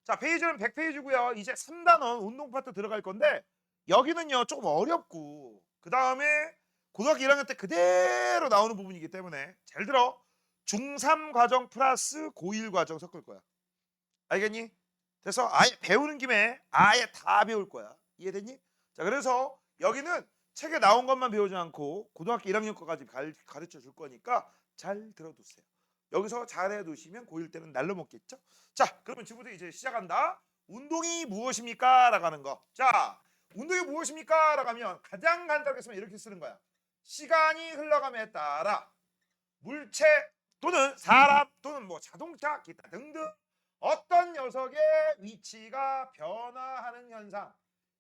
자, 페이지는 100페이지고요. 이제 3단원 운동 파트 들어갈 건데 여기는요 조금 어렵고 그 다음에 고등학교 1학년 때 그대로 나오는 부분이기 때문에 잘 들어. 중3 과정 플러스 고1 과정 섞을 거야. 알겠니? 그래서 아예 배우는 김에 아예 다 배울 거야. 이해됐니? 자, 그래서 여기는 책에 나온 것만 배우지 않고 고등학교 1학년 거까지 가르쳐 줄 거니까 잘 들어두세요. 여기서 잘해 두시면 고1 때는 날로 먹겠죠? 자, 그러면 지금부터 이제 시작한다. 운동이 무엇입니까? 라고 하는 거. 자, 운동이 무엇입니까? 라고 하면 가장 간단하게 쓰면 이렇게 쓰는 거야. 시간이 흘러감에 따라 물체 또는 사람 또는 뭐 자동차 기타 등등 어떤 녀석의 위치가 변화하는 현상.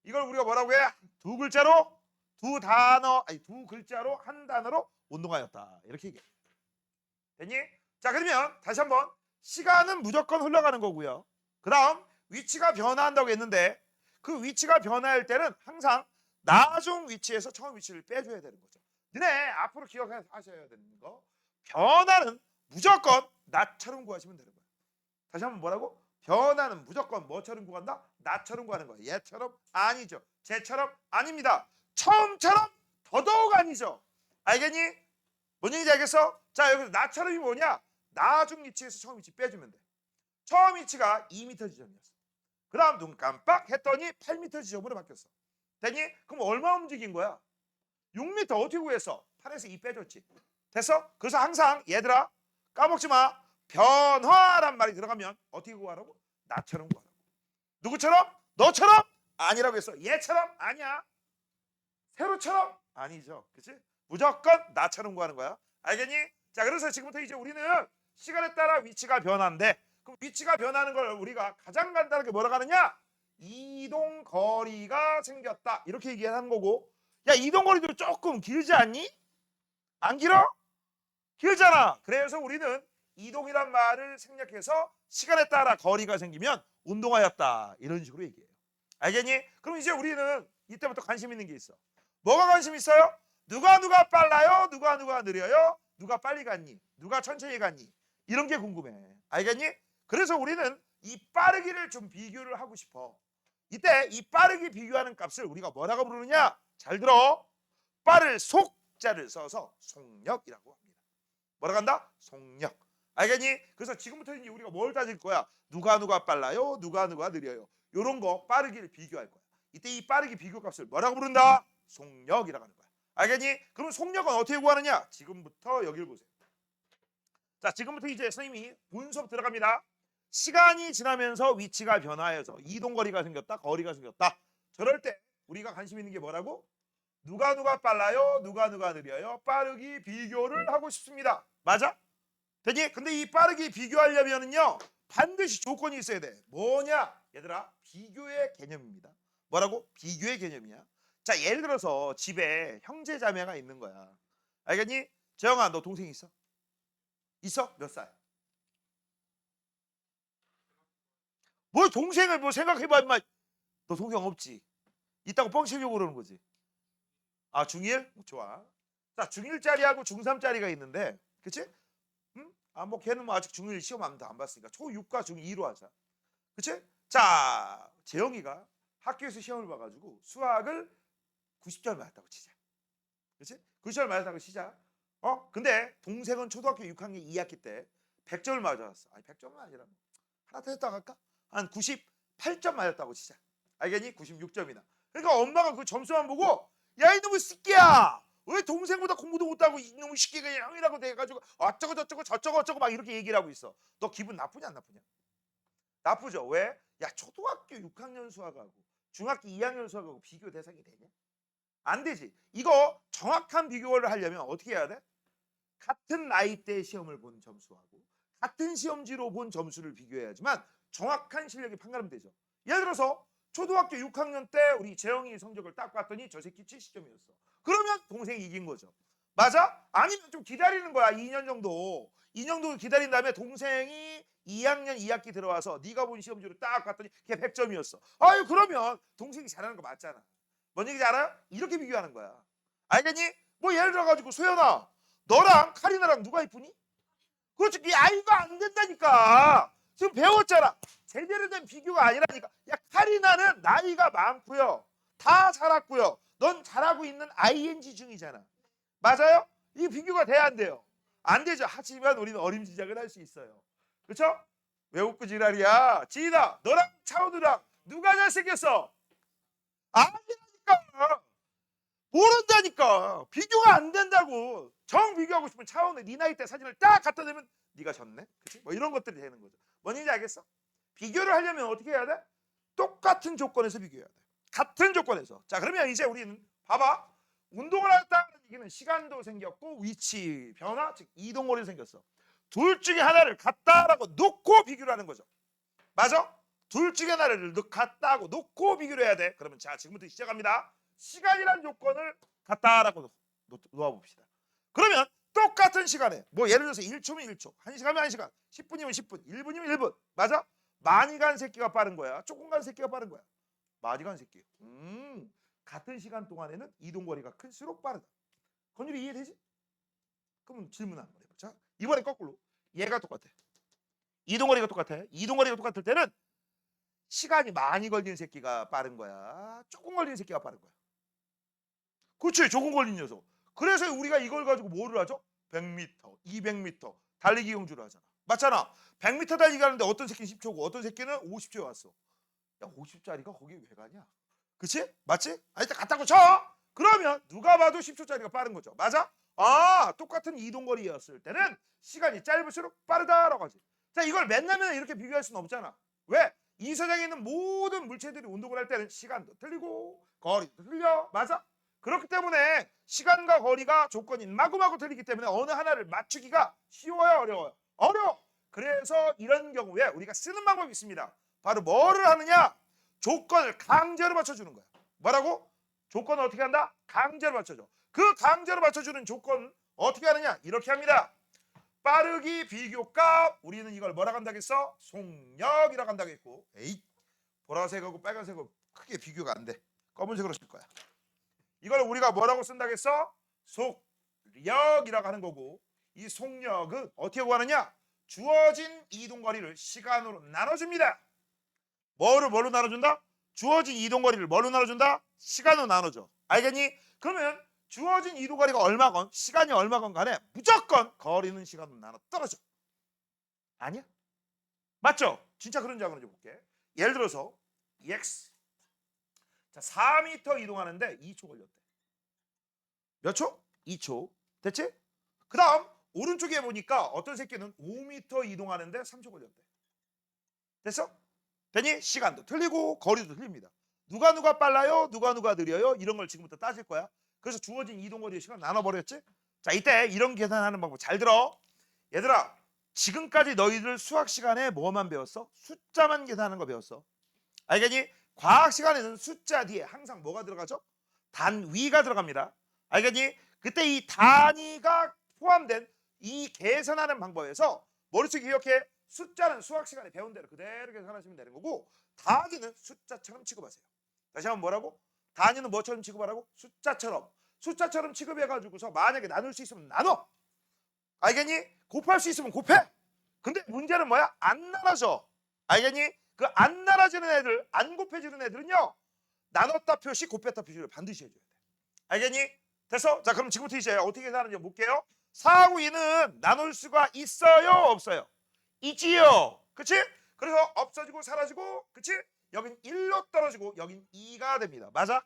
이걸 우리가 뭐라고 해? 두 글자로 두 단어 아니 두 글자로 한 단어로 운동하였다. 이렇게 얘기해. 됐니? 자, 그러면 다시 한번 시간은 무조건 흘러가는 거고요. 그 다음 위치가 변화한다고 했는데 그 위치가 변화할 때는 항상 나중 위치에서 처음 위치를 빼줘야 되는 거죠. 너네 앞으로 기억하셔야 되는 거. 변화는 무조건 나처럼 구하시면 되는 거예요. 다시 한번 뭐라고? 변화는 무조건 뭐처럼 구한다? 나처럼 구하는 거예요. 얘처럼 아니죠. 쟤처럼 아닙니다. 처음처럼 더더욱 아니죠. 알겠니? 뭔 얘기인지 알겠어? 자, 여기서 나처럼이 뭐냐? 나중 위치에서 처음 위치 빼주면 돼. 처음 위치가 2m 지점이었어. 그 다음 눈 깜빡 했더니 8m 지점으로 바뀌었어. 됐니? 그럼 얼마 움직인 거야? 6m 어떻게 구했어? 8에서 2 빼줬지. 됐어? 그래서 항상 얘들아 까먹지 마. 변화란 말이 들어가면 어떻게 구하라고? 나처럼 구하라고. 누구처럼? 너처럼? 아니라고 했어. 얘처럼? 아니야. 세로처럼? 아니죠. 그치? 무조건 나처럼 구하는 거야. 알겠니? 자, 그래서 지금부터 이제 우리는 시간에 따라 위치가 변화인데 그럼 위치가 변하는 걸 우리가 가장 간단하게 뭐라고 하느냐? 이동 거리가 생겼다. 이렇게 얘기하는 거고 야, 이동 거리도 조금 길지 않니? 안 길어? 길잖아. 그래서 우리는 이동이란 말을 생략해서 시간에 따라 거리가 생기면 운동하였다. 이런 식으로 얘기해요. 알겠니? 그럼 이제 우리는 이때부터 관심 있는 게 있어. 뭐가 관심 있어요? 누가 빨라요? 누가 느려요? 누가 빨리 갔니? 누가 천천히 갔니? 이런 게 궁금해. 알겠니? 그래서 우리는 이 빠르기를 좀 비교를 하고 싶어. 이때 이 빠르기 비교하는 값을 우리가 뭐라고 부르느냐? 잘 들어. 빠를 속자를 써서 속력이라고 합니다. 뭐라고 한다? 속력. 알겠니? 그래서 지금부터 이제 우리가 뭘 따질 거야? 누가 빨라요? 누가 느려요? 이런 거 빠르기를 비교할 거야. 이때 이 빠르기 비교 값을 뭐라고 부른다? 속력이라고 하는 거야. 알겠니? 그럼 속력은 어떻게 구하느냐? 지금부터 여기를 보세요. 자, 지금부터 이제 선생님이 본 수업 들어갑니다. 시간이 지나면서 위치가 변화해서 이동거리가 생겼다, 거리가 생겼다. 저럴 때 우리가 관심 있는 게 뭐라고? 누가 빨라요? 누가 느려요? 빠르기 비교를 하고 싶습니다. 맞아? 되니? 근데 이 빠르기 비교하려면은요 반드시 조건이 있어야 돼. 뭐냐? 얘들아, 비교의 개념입니다. 뭐라고? 비교의 개념이야. 자, 예를 들어서 집에 형제 자매가 있는 거야. 알겠니? 재영아, 너 동생 있어? 있어? 몇 살? 뭘 동생을 뭐 생각해봐 임마. 너 동생 없지? 있다고 뻥치려고 그러는 거지. 아, 중1? 좋아. 자, 중1짜리하고 중3짜리가 있는데 그치? 응? 아, 뭐 걔는 뭐 아직 중1 시험 안 봤으니까 초6과 중2로 하자. 그치? 자, 재영이가 학교에서 시험을 봐가지고 수학을 90점 맞았다고 치자. 그치? 90점 맞았다고 치자. 근데 동생은 초등학교 6학년 2학기 때 100점을 맞았어. 아니 100점은 아니라 하나 더 했다고 할까? 한 98점 맞았다고 치자. 알겠니? 96점이나. 그러니까 엄마가 그 점수만 보고 야, 이놈의 새끼야! 왜 동생보다 공부도 못하고 이놈의 새끼가 형이라고 돼가지고 어쩌고 저쩌고 막 이렇게 얘기를 하고 있어. 너 기분 나쁘냐 안 나쁘냐? 나쁘죠. 왜? 야, 초등학교 6학년 수학하고 중학교 2학년 수학하고 비교 대상이 되냐? 안 되지. 이거 정확한 비교를 하려면 어떻게 해야 돼? 같은 나이대 시험을 본 점수하고 같은 시험지로 본 점수를 비교해야지만 정확한 실력이 판가름 되죠. 예를 들어서 초등학교 6학년 때 우리 재영이 성적을 딱 봤더니 저 새끼 70점이었어. 그러면 동생이 이긴 거죠. 맞아? 아니면 좀 기다리는 거야. 2년 정도. 2년 정도 기다린 다음에 동생이 2학년 2학기 들어와서 네가 본 시험지로 딱 봤더니 걔 100점이었어. 아유, 그러면 동생이 잘하는 거 맞잖아. 뭔 얘기인지 알아요? 이렇게 비교하는 거야. 알겠니? 뭐 예를 들어가지고 소연아, 너랑 카리나랑 누가 이쁘니? 그렇지. 이 아이가 안 된다니까. 지금 배웠잖아. 제대로 된 비교가 아니라니까. 야, 카리나는 나이가 많고요. 다 자랐고요. 넌 잘하고 있는 ing 중이잖아. 맞아요? 이 비교가 돼야 안 돼요. 안 되죠. 하지만 우리는 어림지작을 할 수 있어요. 그렇죠? 왜 웃고 지랄이야? 지인아, 너랑 차오누랑 누가 잘생겼어? 아니라니까. 모른다니까. 비교가 안 된다고. 정 비교하고 싶으면 차오누 네 나이 때 사진을 딱 갖다 대면 네가 졌네. 그치? 뭐 이런 것들이 되는 거죠. 뭔지 알겠어? 비교를 하려면 어떻게 해야 돼? 똑같은 조건에서 비교해야 돼. 같은 조건에서. 자, 그러면 이제 우리는 봐봐. 운동을 했다는 얘기는 시간도 생겼고 위치 변화, 즉 이동거리도 생겼어. 둘 중에 하나를 같다라고 놓고 비교를 하는 거죠. 맞아? 둘 중에 하나를 같다고 놓고 비교를 해야 돼. 그러면 자, 지금부터 시작합니다. 시간이란 조건을 같다라고 놓아봅시다. 그러면 똑같은 시간에 뭐 예를 들어서 1초면 1초, 1시간이면 1시간, 10분이면 10분, 1분이면 1분. 맞아? 많이 간 새끼가 빠른 거야? 조금 간 새끼가 빠른 거야? 많이 간 새끼. 같은 시간 동안에는 이동거리가 클수록 빠르다. 건율이 이해되지? 그럼 질문 한번 해봐. 자, 이번에 거꾸로. 얘가 똑같아. 이동거리가 똑같아. 이동거리가 똑같을 때는 시간이 많이 걸리는 새끼가 빠른 거야? 조금 걸리는 새끼가 빠른 거야? 그렇지. 조금 걸린 녀석. 그래서 우리가 이걸 가지고 뭐를 하죠? 100m, 200m 달리기 경주를 하잖아. 맞잖아. 100m 달리기 하는데 어떤 새끼는 10초고 어떤 새끼는 50초에 왔어. 야, 50짜리가 거기 왜 가냐? 그치? 맞지? 아, 일단 갔다고 쳐! 그러면 누가 봐도 10초짜리가 빠른 거죠. 맞아? 아, 똑같은 이동거리였을 때는 시간이 짧을수록 빠르다라고 하지. 자, 이걸 맨날 이렇게 비교할 수는 없잖아. 왜? 이 세상에 있는 모든 물체들이 운동을 할 때는 시간도 틀리고 거리도 틀려. 맞아? 그렇기 때문에 시간과 거리가 조건이 마구마구 틀리기 때문에 어느 하나를 맞추기가 쉬워요, 어려워요? 어려워. 그래서 이런 경우에 우리가 쓰는 방법이 있습니다. 바로 뭐를 하느냐? 조건을 강제로 맞춰주는 거야. 뭐라고? 조건을 어떻게 한다? 강제로 맞춰줘. 그 강제로 맞춰주는 조건 어떻게 하느냐? 이렇게 합니다. 빠르기 비교값, 우리는 이걸 뭐라고 한다겠어? 속력이라고 한다고 했고, 에이, 보라색하고 빨간색하고 크게 비교가 안 돼. 검은색으로 쓸 거야. 이걸 우리가 뭐라고 쓴다겠어? 속력이라고 하는 거고, 이 속력은 어떻게 구하느냐? 주어진 이동거리를 시간으로 나눠줍니다. 뭘로 나눠준다? 주어진 이동거리를 뭘로 나눠준다? 시간으로 나눠줘. 알겠니? 그러면 주어진 이동거리가 얼마건 시간이 얼마건 간에 무조건 거리는 시간으로 나눠 떨어져. 아니야? 맞죠? 진짜 그런지 안 그런지 볼게. 예를 들어서 EX 자 4m 이동하는데 2초 걸렸대. 몇 초? 2초. 됐지? 그 다음 오른쪽에 보니까 어떤 새끼는 5m 이동하는데 3초 걸렸대. 됐어? 되니? 시간도 틀리고 거리도 틀립니다. 누가 빨라요? 누가 느려요? 이런 걸 지금부터 따질 거야. 그래서 주어진 이동거리의 시간 나눠버렸지? 자, 이때 이런 계산하는 방법 잘 들어. 얘들아, 지금까지 너희들 수학 시간에 뭐만 배웠어? 숫자만 계산하는 거 배웠어. 알겠니? 과학 시간에는 숫자 뒤에 항상 뭐가 들어가죠? 단위가 들어갑니다. 알겠니? 그때 이 단위가 포함된 이 계산하는 방법에서 머릿속에 기억해. 숫자는 수학 시간에 배운 대로 그대로 계산하시면 되는 거고 단위는 숫자처럼 취급하세요. 다시 한번 뭐라고? 단위는 뭐처럼 취급하라고? 숫자처럼 취급해가지고서 만약에 나눌 수 있으면 나눠. 알겠니? 곱할 수 있으면 곱해. 근데 문제는 뭐야? 안 나눠져. 알겠니? 그 안 나눠지는 애들, 안 곱해지는 애들은요 나눴다 표시, 곱했다 표시를 반드시 해줘야 돼. 알겠니? 됐어? 자, 그럼 지금부터 이제 어떻게 계산하는지 볼게요. 4하고 2는 나눌 수가 있어요? 없어요? 있지요. 그치? 그래서 없어지고 사라지고, 그치? 여긴 1로 떨어지고 여긴 2가 됩니다. 맞아?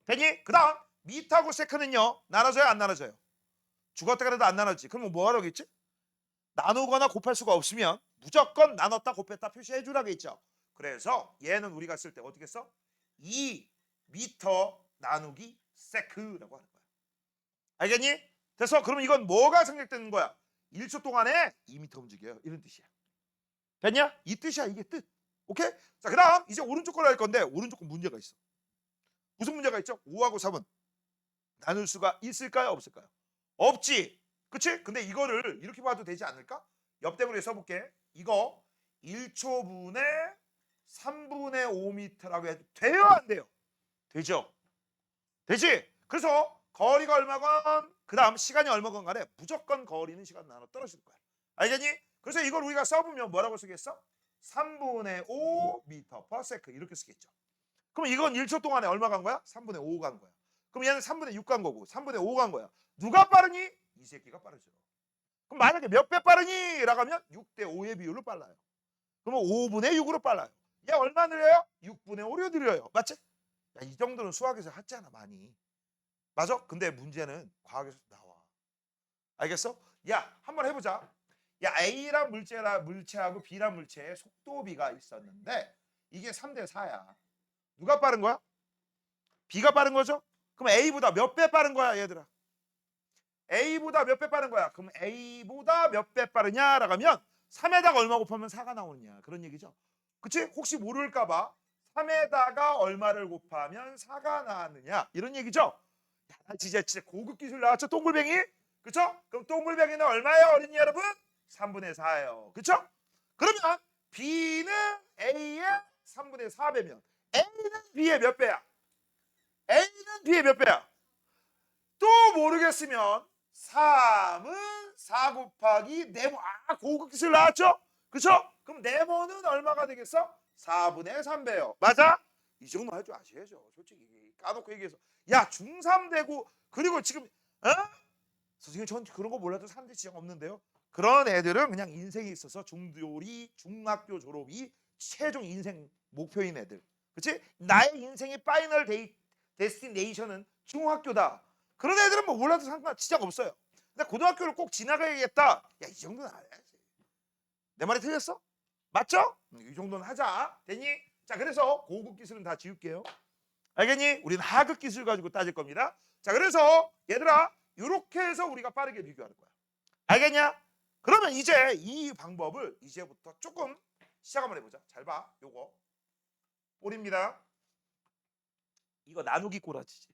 되니? 그 다음 미터하고 세컨은요 나눠져요? 안 나눠져요? 죽었다 그래도 안 나눠지. 그럼 뭐 하라겠지? 나누거나 곱할 수가 없으면 무조건 나눴다 곱했다 표시해 주라고 했죠. 그래서 얘는 우리가 쓸 때 어떻게 써? 2미터 나누기 세크라고 하는 거야. 알겠니? 됐어? 그럼 이건 뭐가 생략되는 거야? 1초 동안에 2미터 움직여요. 이런 뜻이야. 됐냐? 이 뜻이야. 이게 뜻. 오케이? 자, 그 다음 이제 오른쪽 걸로 할 건데 오른쪽 건 문제가 있어. 무슨 문제가 있죠? 5하고 3은 나눌 수가 있을까요? 없을까요? 없지. 그치? 근데 이거를 이렇게 봐도 되지 않을까? 옆대문에 써볼게. 이거 1초분의 3분의 5m라고 해도 돼요? 안 돼요? 되죠? 되지? 그래서 거리가 얼마건 그 다음 시간이 얼마건 간에 무조건 거리는 시간 나눠 떨어질 거야. 알겠니? 그래서 이걸 우리가 써보면 뭐라고 쓰겠어? 3분의 5 미터 per second 이렇게 쓰겠죠. 그럼 이건 1초 동안에 얼마 간 거야? 3분의 5 간 거야. 그럼 얘는 3분의 6 간 거고 3분의 5 간 거야. 누가 빠르니? 이 새끼가 빠르죠. 그럼 만약에 몇 배 빠르니? 라고 하면 6대 5의 비율로 빨라요. 그러면 5분의 6으로 빨라요. 얘 얼마 느려요? 6분의 5로 느려요. 맞지? 야, 이 정도는 수학에서 했잖아 많이. 맞아? 근데 문제는 과학에서 나와. 알겠어? 야, 한번 해보자. 야, A란 물체하고 B란 물체의 속도비가 있었는데 이게 3대 4야. 누가 빠른 거야? B가 빠른 거죠? 그럼 A보다 몇 배 빠른 거야, 얘들아? A보다 몇 배 빠른 거야? 그럼 A보다 몇 배 빠르냐라고 하면 3에다가 얼마 곱하면 4가 나오느냐 그런 얘기죠. 그치? 혹시 모를까 봐 3에다가 얼마를 곱하면 4가 나왔느냐 이런 얘기죠. 야, 진짜 고급 기술 나왔죠, 동글뱅이? 그쵸? 그럼 동글뱅이는 얼마예요, 어린이 여러분? 3분의 4예요. 그쵸? 그러면 B는 A의 3분의 4배면 A는 B의 몇 배야? A는 B의 몇 배야? 또 모르겠으면 3은 4 곱하기 네모. 아, 고급 기술 나왔죠? 그쵸? 그럼 네모는 얼마가 되겠어? 4분의 3배요. 맞아? 이 정도 할 줄 아셔야죠. 솔직히 까놓고 얘기해서. 야, 중3 되고 그리고 지금 선생님 전 그런 거 몰라도 사는데 지장 없는데요. 그런 애들은 그냥 인생에 있어서 중졸이 중학교 졸업이 최종 인생 목표인 애들. 그치? 나의 인생의 파이널 데스티네이션은 중학교다. 그런 애들은 뭐 몰라도 상관 지장 없어요. 근데 고등학교를 꼭 지나가야겠다. 야, 이 정도는 알아야지. 내 말이 틀렸어? 맞죠? 이 정도는 하자. 됐니? 자, 그래서 고급 기술은 다 지울게요. 알겠니? 우리는 하급 기술 가지고 따질 겁니다. 자, 그래서 얘들아 이렇게 해서 우리가 빠르게 비교하는 거야. 알겠냐? 그러면 이제 이 방법을 이제부터 조금 시작 한번 해보자. 잘 봐. 요거 꼴입니다. 이거 나누기 꼬라지지.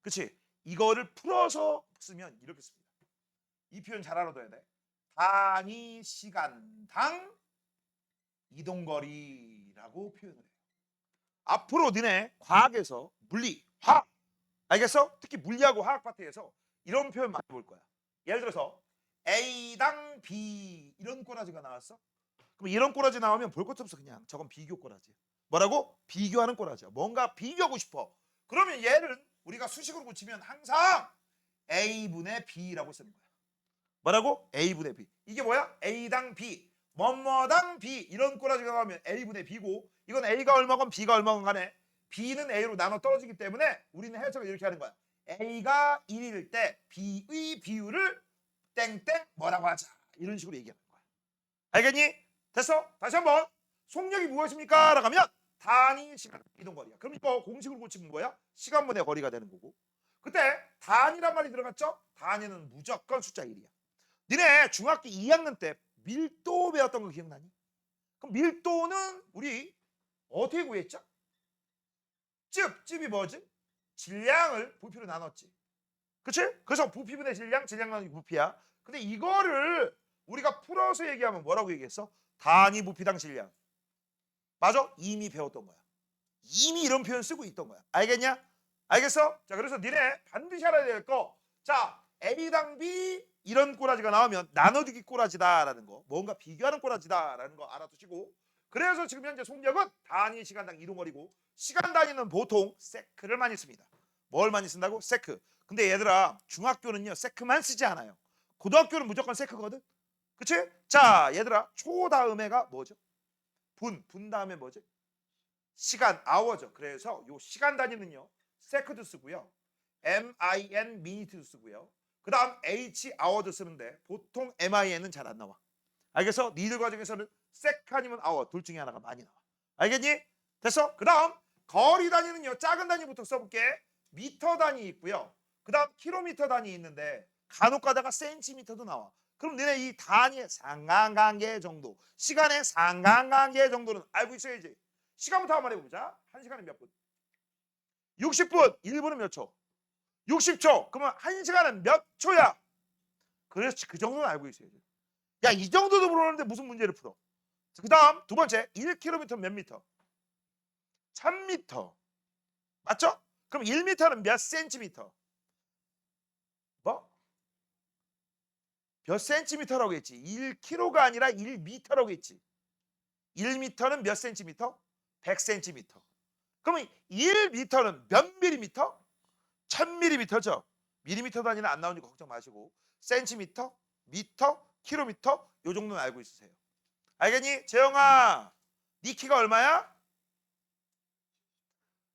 그치? 이거를 풀어서 쓰면 이렇게 씁니다. 이 표현 잘 알아둬야 돼. 단위 시간당 이동거리라고 표현을 해요. 앞으로 너네 과학에서 물리, 화학 알겠어? 특히 물리하고 화학 파트에서 이런 표현 많이 볼 거야. 예를 들어서 A당 B 이런 꼬라지가 나왔어? 그럼 이런 꼬라지 나오면 볼 것도 없어. 그냥 저건 비교 꼬라지. 뭐라고? 비교하는 꼬라지야. 뭔가 비교하고 싶어. 그러면 얘를 우리가 수식으로 붙이면 항상 A분의 B라고 쓰는 거야. 뭐라고? A분의 B. 이게 뭐야? A당 B. 뭐뭐당 B. 이런 꼬라지가 나오면 A분의 B고 이건 A가 얼마건 B가 얼마건 간에 B는 A로 나눠 떨어지기 때문에 우리는 해석을 이렇게 하는 거야. A가 1일 때 B의 비율을 땡땡 뭐라고 하자. 이런 식으로 얘기하는 거야. 알겠니? 됐어? 다시 한번. 속력이 무엇입니까? 라고 하면 단위 시간 이동거리야. 그럼 이거 공식으로 고치면 뭐야? 시간분의 거리가 되는 거고. 그때 단위란 말이 들어갔죠? 단위는 무조건 숫자 1이야. 니네 중학교 2학년 때 밀도 배웠던 거 기억나니? 그럼 밀도는 우리 어떻게 구했죠? 즙이 뭐지? 질량을 부피로 나눴지. 그치? 그래서 부피분의 질량, 질량 나누기 부피야. 근데 이거를 우리가 풀어서 얘기하면 뭐라고 얘기했어? 단위 부피당 질량. 맞아? 이미 배웠던 거야. 이미 이런 표현 쓰고 있던 거야. 알겠냐? 알겠어? 자, 그래서 니네 반드시 알아야 될 거. 자, A당 B 이런 꼬라지가 나오면 나눠주기 꼬라지다라는 거. 뭔가 비교하는 꼬라지다라는 거 알아두시고. 그래서 지금 현재 속력은 단위 시간당 이동거리고 시간 단위는 보통 세크를 많이 씁니다. 뭘 많이 쓴다고? 세크. 근데 얘들아 중학교는요 세크만 쓰지 않아요. 고등학교는 무조건 세크거든. 그치? 자, 얘들아 초 다음에가 뭐죠? 분 다음에 뭐지? 시간, 아워죠. 그래서 요 시간 단위는요 세크도 쓰고요, min 미니트도 쓰고요. 그 다음 h 아워도 쓰는데 보통 min은 잘 안 나와. 알겠어? 니들 과정에서는 세크 아니면 아워 둘 중에 하나가 많이 나와. 알겠니? 됐어? 그 다음 거리 단위는요 작은 단위부터 써볼게. 미터 단위 있고요. 그 다음 킬로미터 단위 있는데 간혹 가다가 센티미터도 나와. 그럼 너네 이 단위의 상관관계 정도, 시간의 상관관계 정도는 알고 있어야지. 시간부터 한번 해보자. 1시간에 몇 분? 60분. 1분은 몇 초? 60초. 그러면 1시간은 몇 초야? 그래서 그 정도는 알고 있어야지. 야, 이 정도도 모르는데 무슨 문제를 풀어? 그 다음 두 번째 1km 몇 미터? 1000m. 맞죠? 그럼 1m는 몇 센티미터? 뭐? 몇 센티미터라고 했지? 1km가 아니라 1m라고 했지. 1m는 몇 센티미터? 100cm. 그러면 1m는 몇 밀리미터? 1000mm죠. 밀리미터 단위는 안 나오니까 걱정 마시고 센티미터, 미터, 킬로미터 요 정도는 알고 있으세요. 알겠니? 재영아, 네 키가 얼마야?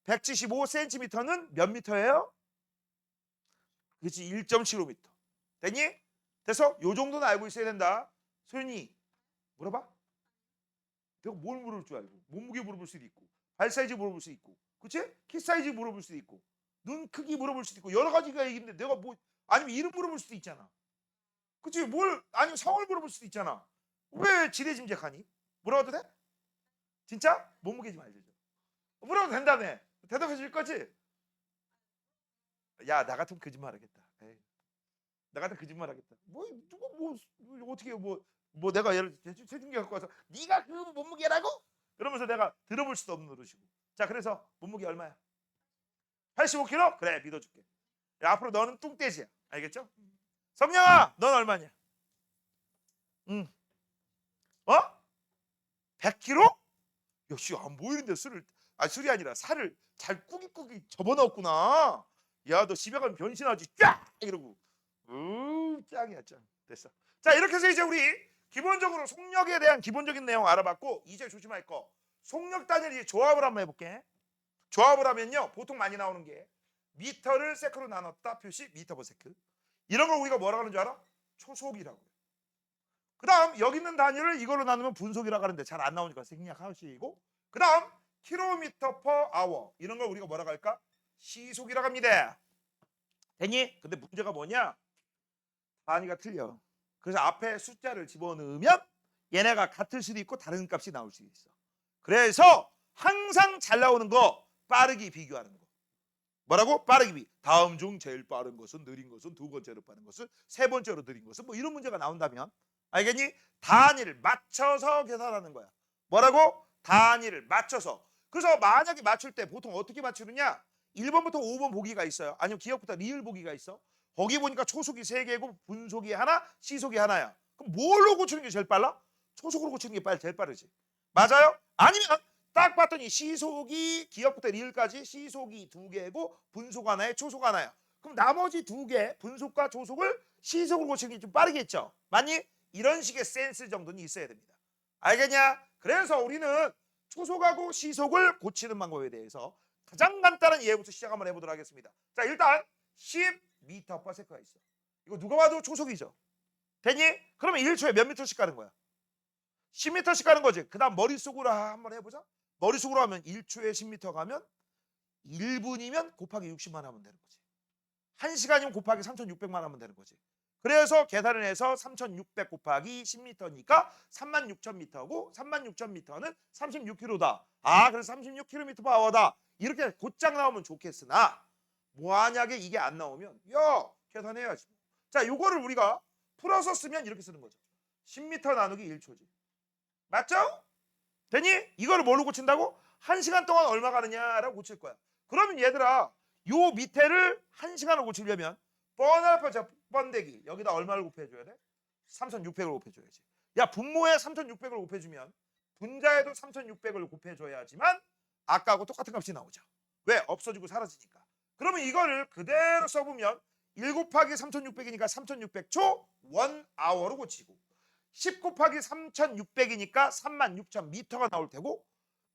175cm는 몇 미터예요? 그렇지, 1.75m. 됐니? 그래서 요 정도는 알고 있어야 된다. 소연이 물어봐. 내가 뭘 물을 줄 알고. 몸무게 물어볼 수도 있고 발 사이즈 물어볼 수도 있고 그치? 키 사이즈 물어볼 수도 있고 눈 크기 물어볼 수도 있고 여러 가지가 있는데 내가 뭐 아니면 이름 물어볼 수도 있잖아. 그치? 뭘 아니면 성을 물어볼 수도 있잖아. 왜 지레짐작하니? 물어봐도 돼? 진짜? 몸무게 좀 알려줘. 물어봐도 된다며. 대답해 줄 거지? 야, 나 같으면 거짓말 하겠다. 에이, 나 같으면 거짓말 하겠다. 뭐 누가 뭐 어떻게 뭐 내가 예를 체중계 갖고 와서 네가 그 몸무게라고? 그러면서 내가 들어볼 수도 없는 노릇이고. 자, 그래서 몸무게 얼마야? 85kg? 그래, 믿어줄게. 야, 앞으로 너는 뚱돼지야. 알겠죠? 성령아, 넌 얼마냐? 응. 어? 100kg? 역시 안 보이는데 술이 아니라 살을 잘 꾸깃꾸깃 접어넣었구나. 야, 너 집에 가면 변신하지. 쫙! 이러고. 짱이야, 짱. 됐어. 자, 이렇게 해서 이제 우리 기본적으로 속력에 대한 기본적인 내용 알아봤고, 이제 조심할 거. 속력 단위를 조합을 한번 해볼게. 조합을 하면요, 보통 많이 나오는 게 미터를 세크로 나눴다 표시 미터 퍼 세크. 이런 걸 우리가 뭐라고 하는 줄 알아? 초속이라고 해요. 그 다음 여기 있는 단위를 이걸로 나누면 분속이라고 하는데 잘 안 나오니까 생략하시고, 그 다음 킬로미터 퍼 아워 이런 걸 우리가 뭐라고 할까? 시속이라고 합니다. 됐니? 근데 문제가 뭐냐? 단위가 틀려. 그래서 앞에 숫자를 집어넣으면 얘네가 같을 수도 있고 다른 값이 나올 수도 있어. 그래서 항상 잘 나오는 거 빠르기 비교하는 거. 뭐라고? 빠르기 비. 다음 중 제일 빠른 것은, 느린 것은, 두 번째로 빠른 것은, 세 번째로 느린 것은, 뭐 이런 문제가 나온다면, 알겠니? 단위를 맞춰서 계산하는 거야. 뭐라고? 단위를 맞춰서. 그래서 만약에 맞출 때 보통 어떻게 맞추느냐? 1번부터 5번 보기가 있어요. 아니면 기억부터 리을 보기가 있어. 거기 보니까 초속이 3개고 분속이 하나, 시속이 하나야. 그럼 뭘로 고치는 게 제일 빨라? 초속으로 고치는 게 제일 빠르지. 맞아요? 아니면 딱 봤더니 시속이 기억부터 리을까지 시속이 2개고 분속 하나에 초속 하나야. 그럼 나머지 2개 분속과 초속을 시속으로 고치는 게 좀 빠르겠죠. 맞니? 이런 식의 센스 정도는 있어야 됩니다. 알겠냐? 그래서 우리는 초속하고 시속을 고치는 방법에 대해서 가장 간단한 예부터 시작 한번 해보도록 하겠습니다. 자, 일단 10m per sec가 있어. 이거 누가 봐도 초속이죠. 되니? 그러면 1초에 몇 미터씩 가는 거야? 10m씩 가는 거지. 그 다음 머릿속으로 한번 해보자. 머릿속으로 하면 1초에 10m 가면 1분이면 곱하기 60만 하면 되는 거지. 1시간이면 곱하기 3600만 하면 되는 거지. 그래서 계산을 해서 3600 곱하기 10m니까 36,000m고 36,000m는 36km다. 아, 그래서 36km/h다. 이렇게 곧장 나오면 좋겠으나 만약에 이게 안 나오면 야, 계산해야지. 자, 요거를 우리가 풀어서 쓰면 이렇게 쓰는 거죠. 10m 나누기 1초지. 맞죠? 되니? 이거를 뭘로 고친다고? 1시간 동안 얼마 가느냐라고 고칠 거야. 그러면 얘들아, 요 밑에를 1시간을 고치려면 뻔알파 번대기 여기다 얼마를 곱해줘야 돼? 3600을 곱해줘야지. 야, 분모에 3600을 곱해주면 분자에도 3600을 곱해줘야지만 아까하고 똑같은 값이 나오죠. 왜? 없어지고 사라지니까. 그러면 이거를 그대로 써보면 1 곱하기 3600이니까 3600초 1hour로 고치고 10 곱하기 3600이니까 36000m가 나올 테고,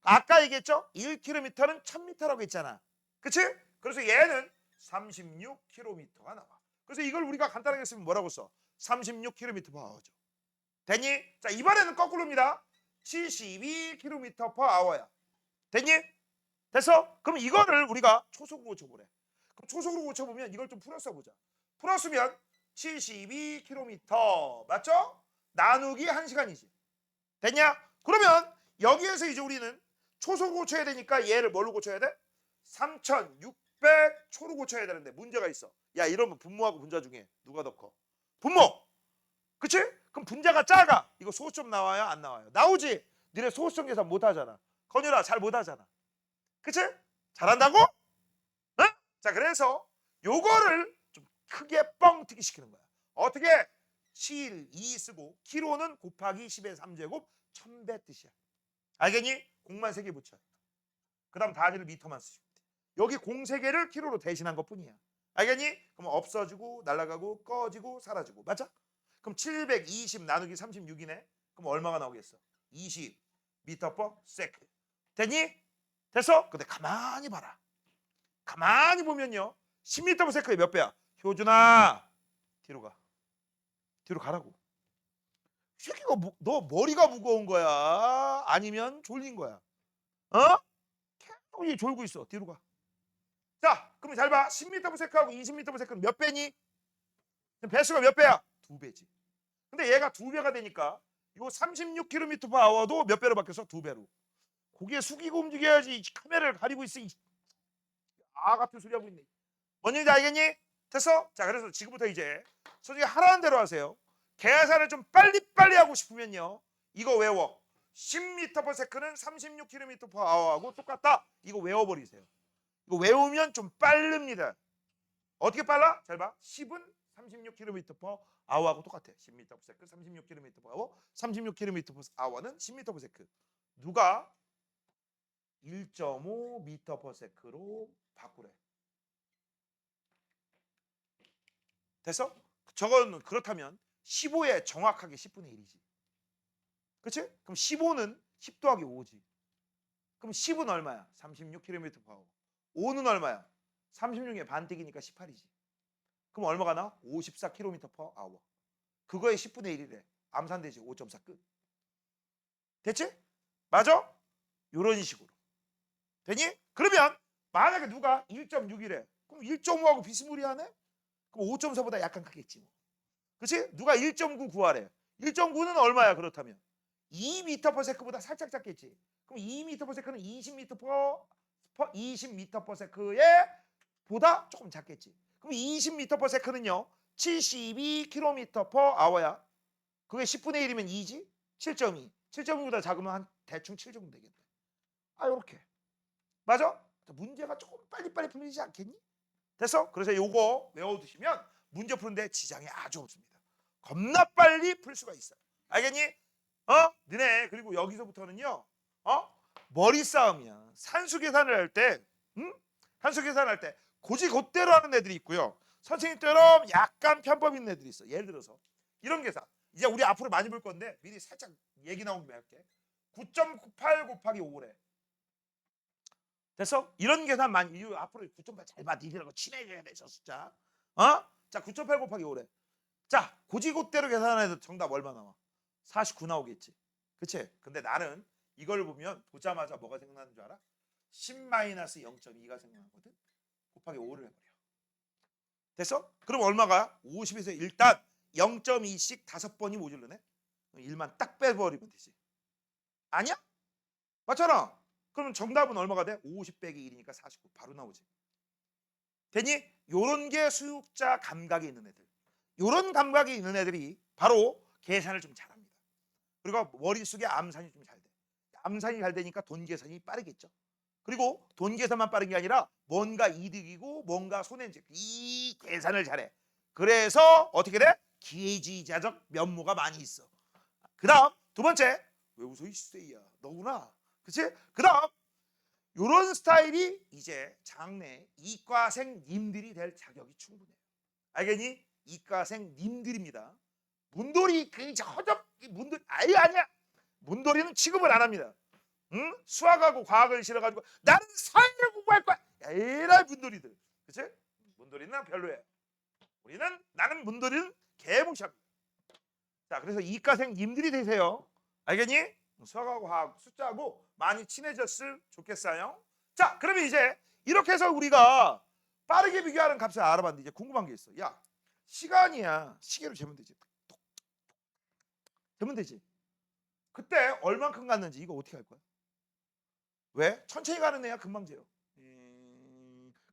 아까 얘기했죠? 1km는 1000m라고 했잖아. 그치? 그래서 얘는 36km가 나와. 그래서 이걸 우리가 간단하게 쓰면 뭐라고 써? 36km/h죠. 됐니? 자, 이번에는 거꾸로입니다. 72km/h야. 됐니? 됐어? 그럼 이거를 우리가 초속으로 고쳐보래. 그럼 초속으로 고쳐보면 이걸 좀 풀어 써보자. 풀었으면 72km 맞죠? 나누기 1시간이지. 됐냐? 그러면 여기에서 이제 우리는 초속으로 고쳐야 되니까 얘를 뭘로 고쳐야 돼? 3600초로 고쳐야 되는데 문제가 있어. 야, 이러면 분모하고 분자 중에 누가 더 커? 분모! 그치? 그럼 분자가 작아. 이거 소수점 나와요? 안 나와요? 나오지? 니네 소수점 계산 못하잖아. 건율아, 잘 못하잖아. 그치? 잘한다고? 응? 자, 그래서 요거를 좀 크게 뻥튀기 시키는 거야. 어떻게? 7, 2 쓰고 키로는 곱하기 10의 3제곱 1000배 뜻이야. 알겠니? 공만 3개 붙여. 그 다음 다지를 미터만 쓰시면 돼. 여기 공 3개를 키로로 대신한 것뿐이야. 알겠니? 그럼 없어지고 날아가고 꺼지고 사라지고. 맞아? 그럼 720 나누기 36이네. 그럼 얼마가 나오겠어? 20 미터 퍼 세컨드. 됐니? 됐어? 근데 가만히 봐라. 가만히 보면요. 10m per second의 몇 배야? 효준아 뒤로 가. 뒤로 가라고. 이 새끼가 너 머리가 무거운 거야? 아니면 졸린 거야? 어? 계속 졸고 있어. 뒤로 가. 자, 그럼 잘 봐. 10m per second하고 20m per second 몇 배니? 배수가 몇 배야? 2배지. 근데 얘가 2배가 되니까 이거 36km per hour도 몇 배로 바뀌었어? 2배로. 고개 숙이고 움직여야지. 카메라를 가리고 있어. 아 같은 소리 하고 있네. 뭔 얘기인지 알겠니? 됐어? 자, 그래서 지금부터 이제 솔직히 하라는 대로 하세요. 계산을 좀 빨리빨리 하고 싶으면요. 이거 외워. 10m per second은 36km per hour하고 똑같다. 이거 외워버리세요. 이거 외우면 좀 빠릅니다. 어떻게 빨라? 잘 봐. 10은 36km per hour하고 똑같아. 10m per second 36km per hour. 36km per hour는 10m per second. 누가 1.5m per second로 바꾸래. 됐어? 저건 그렇다면 15에 정확하게 10분의 1이지. 그렇지? 그럼 15는 10 더하기 5지. 그럼 10은 얼마야? 36km per hour. 5는 얼마야? 36의 반대기니까 18이지. 그럼 얼마가 나? 54km per hour. 그거의 10분의 1이래. 암산되지. 5.4 끝. 됐지? 맞아? 요런 식으로. 되니? 그러면 만약에 누가 1.6이래. 그럼 1.5하고 비스무리하네? 그럼 5.4보다 약간 크겠지. 뭐. 그렇지? 누가 1.9 구하래. 1.9는 얼마야 그렇다면? 2m per second보다 살짝 작겠지. 그럼 2m per second는 20m per second에 보다 조금 작겠지. 그럼 20m per second는요. 72km per hour야. 그게 10분의 1이면 2지? 7.2. 7.2보다 작으면 한 대충 7 정도 되겠네. 아, 요렇게. 맞아? 문제가 조금 빨리빨리 풀리지 않겠니? 됐어? 그래서 요거 외워두시면 문제 푸는데 지장이 아주 없습니다. 겁나 빨리 풀 수가 있어요. 알겠니? 너네 그리고 여기서부터는요. 머리 싸움이야. 산수 계산을 할 때, 산수 계산할 때 고지곧대로 하는 애들이 있고요. 선생님처럼 약간 편법 있는 애들이 있어. 예를 들어서 이런 계산. 이제 우리 앞으로 많이 볼 건데 미리 살짝 얘기 나온 김에 할게. 9.98 곱하기 5래. 됐어? 이런 계산 많이 앞으로 9.8 잘 봐. 니들하고 친해져야 돼. 저 숫자. 자, 9.8 곱하기 5래. 자, 고지곧대로 계산해도 정답 얼마 나와? 49 나오겠지. 그치? 근데 나는 이걸 보면 보자마자 뭐가 생각나는 줄 알아? 10-0.2가 생각나거든. 곱하기 5를 해버려. 됐어? 그럼 얼마가? 50에서 일단 0.2씩 5번이 모자르네. 1만 딱 빼버리면 되지. 아니야? 맞잖아. 그럼 정답은 얼마가 돼? 50 빼기 1이니까 49 바로 나오지. 되니? 요런 게 수육자 감각이 있는 애들. 요런 감각이 있는 애들이 바로 계산을 좀 잘합니다. 그리고 머릿속에 암산이 좀 잘 돼. 암산이 잘 되니까 돈 계산이 빠르겠죠. 그리고 돈 계산만 빠른 게 아니라 뭔가 이득이고 뭔가 손해인지 이 계산을 잘해. 그래서 어떻게 돼? 기회주의자적 면모가 많이 있어. 그 다음 두 번째 왜 웃어 이 새끼야 너구나. 그치? 그 다음 요런 스타일이 이제 장래 이과생님들이 될 자격이 충분해요. 알겠니? 이과생님들입니다. 문돌이 허접 문돌 아니야. 문돌이는 취급을 안 합니다. 응? 수학하고 과학을 싫어가지고 나는 사회를 공부할 거야. 에라이 문돌이들. 그치? 문돌이는 별로예요. 나는 문돌이는 개무시합니다. 자, 그래서 이과생님들이 되세요. 알겠니? 수학하고 과학, 숫자하고 많이 친해졌을 좋겠어요. 자, 그러면 이제 이렇게 해서 우리가 빠르게 비교하는 값을 알아봤는데 이제 궁금한 게 있어. 야, 시간이야. 시계로 재면 되지. 재면 되지. 그때 얼만큼 갔는지 이거 어떻게 할 거야? 왜? 천천히 가는 애야 금방 재요.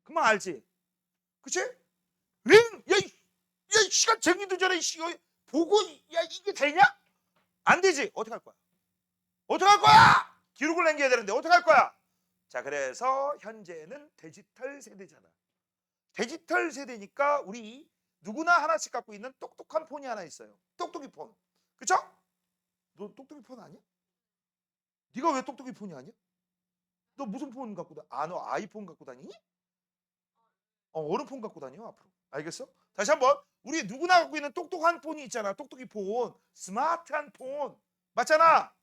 금방 알지? 그치? 왜? 야, 시간 재기도 전에 보고 야 이게 되냐? 안 되지. 어떻게 할 거야? 어떻게 할 거야? 기록을 남겨야 되는데 어떻게 할 거야? 자, 그래서 현재는 디지털 세대잖아. 디지털 세대니까 우리 누구나 하나씩 갖고 있는 똑똑한 폰이 하나 있어요. 똑똑이 폰. 그쵸? 너 똑똑이 폰 아니야? 네가 왜 똑똑이 폰이 아니야? 너 무슨 폰 갖고 다니? 아, 너 아이폰 갖고 다니니? 어느 폰 갖고 다녀 앞으로. 알겠어? 다시 한번. 우리 누구나 갖고 있는 똑똑한 폰이 있잖아. 똑똑이 폰. 스마트한 폰. 맞잖아.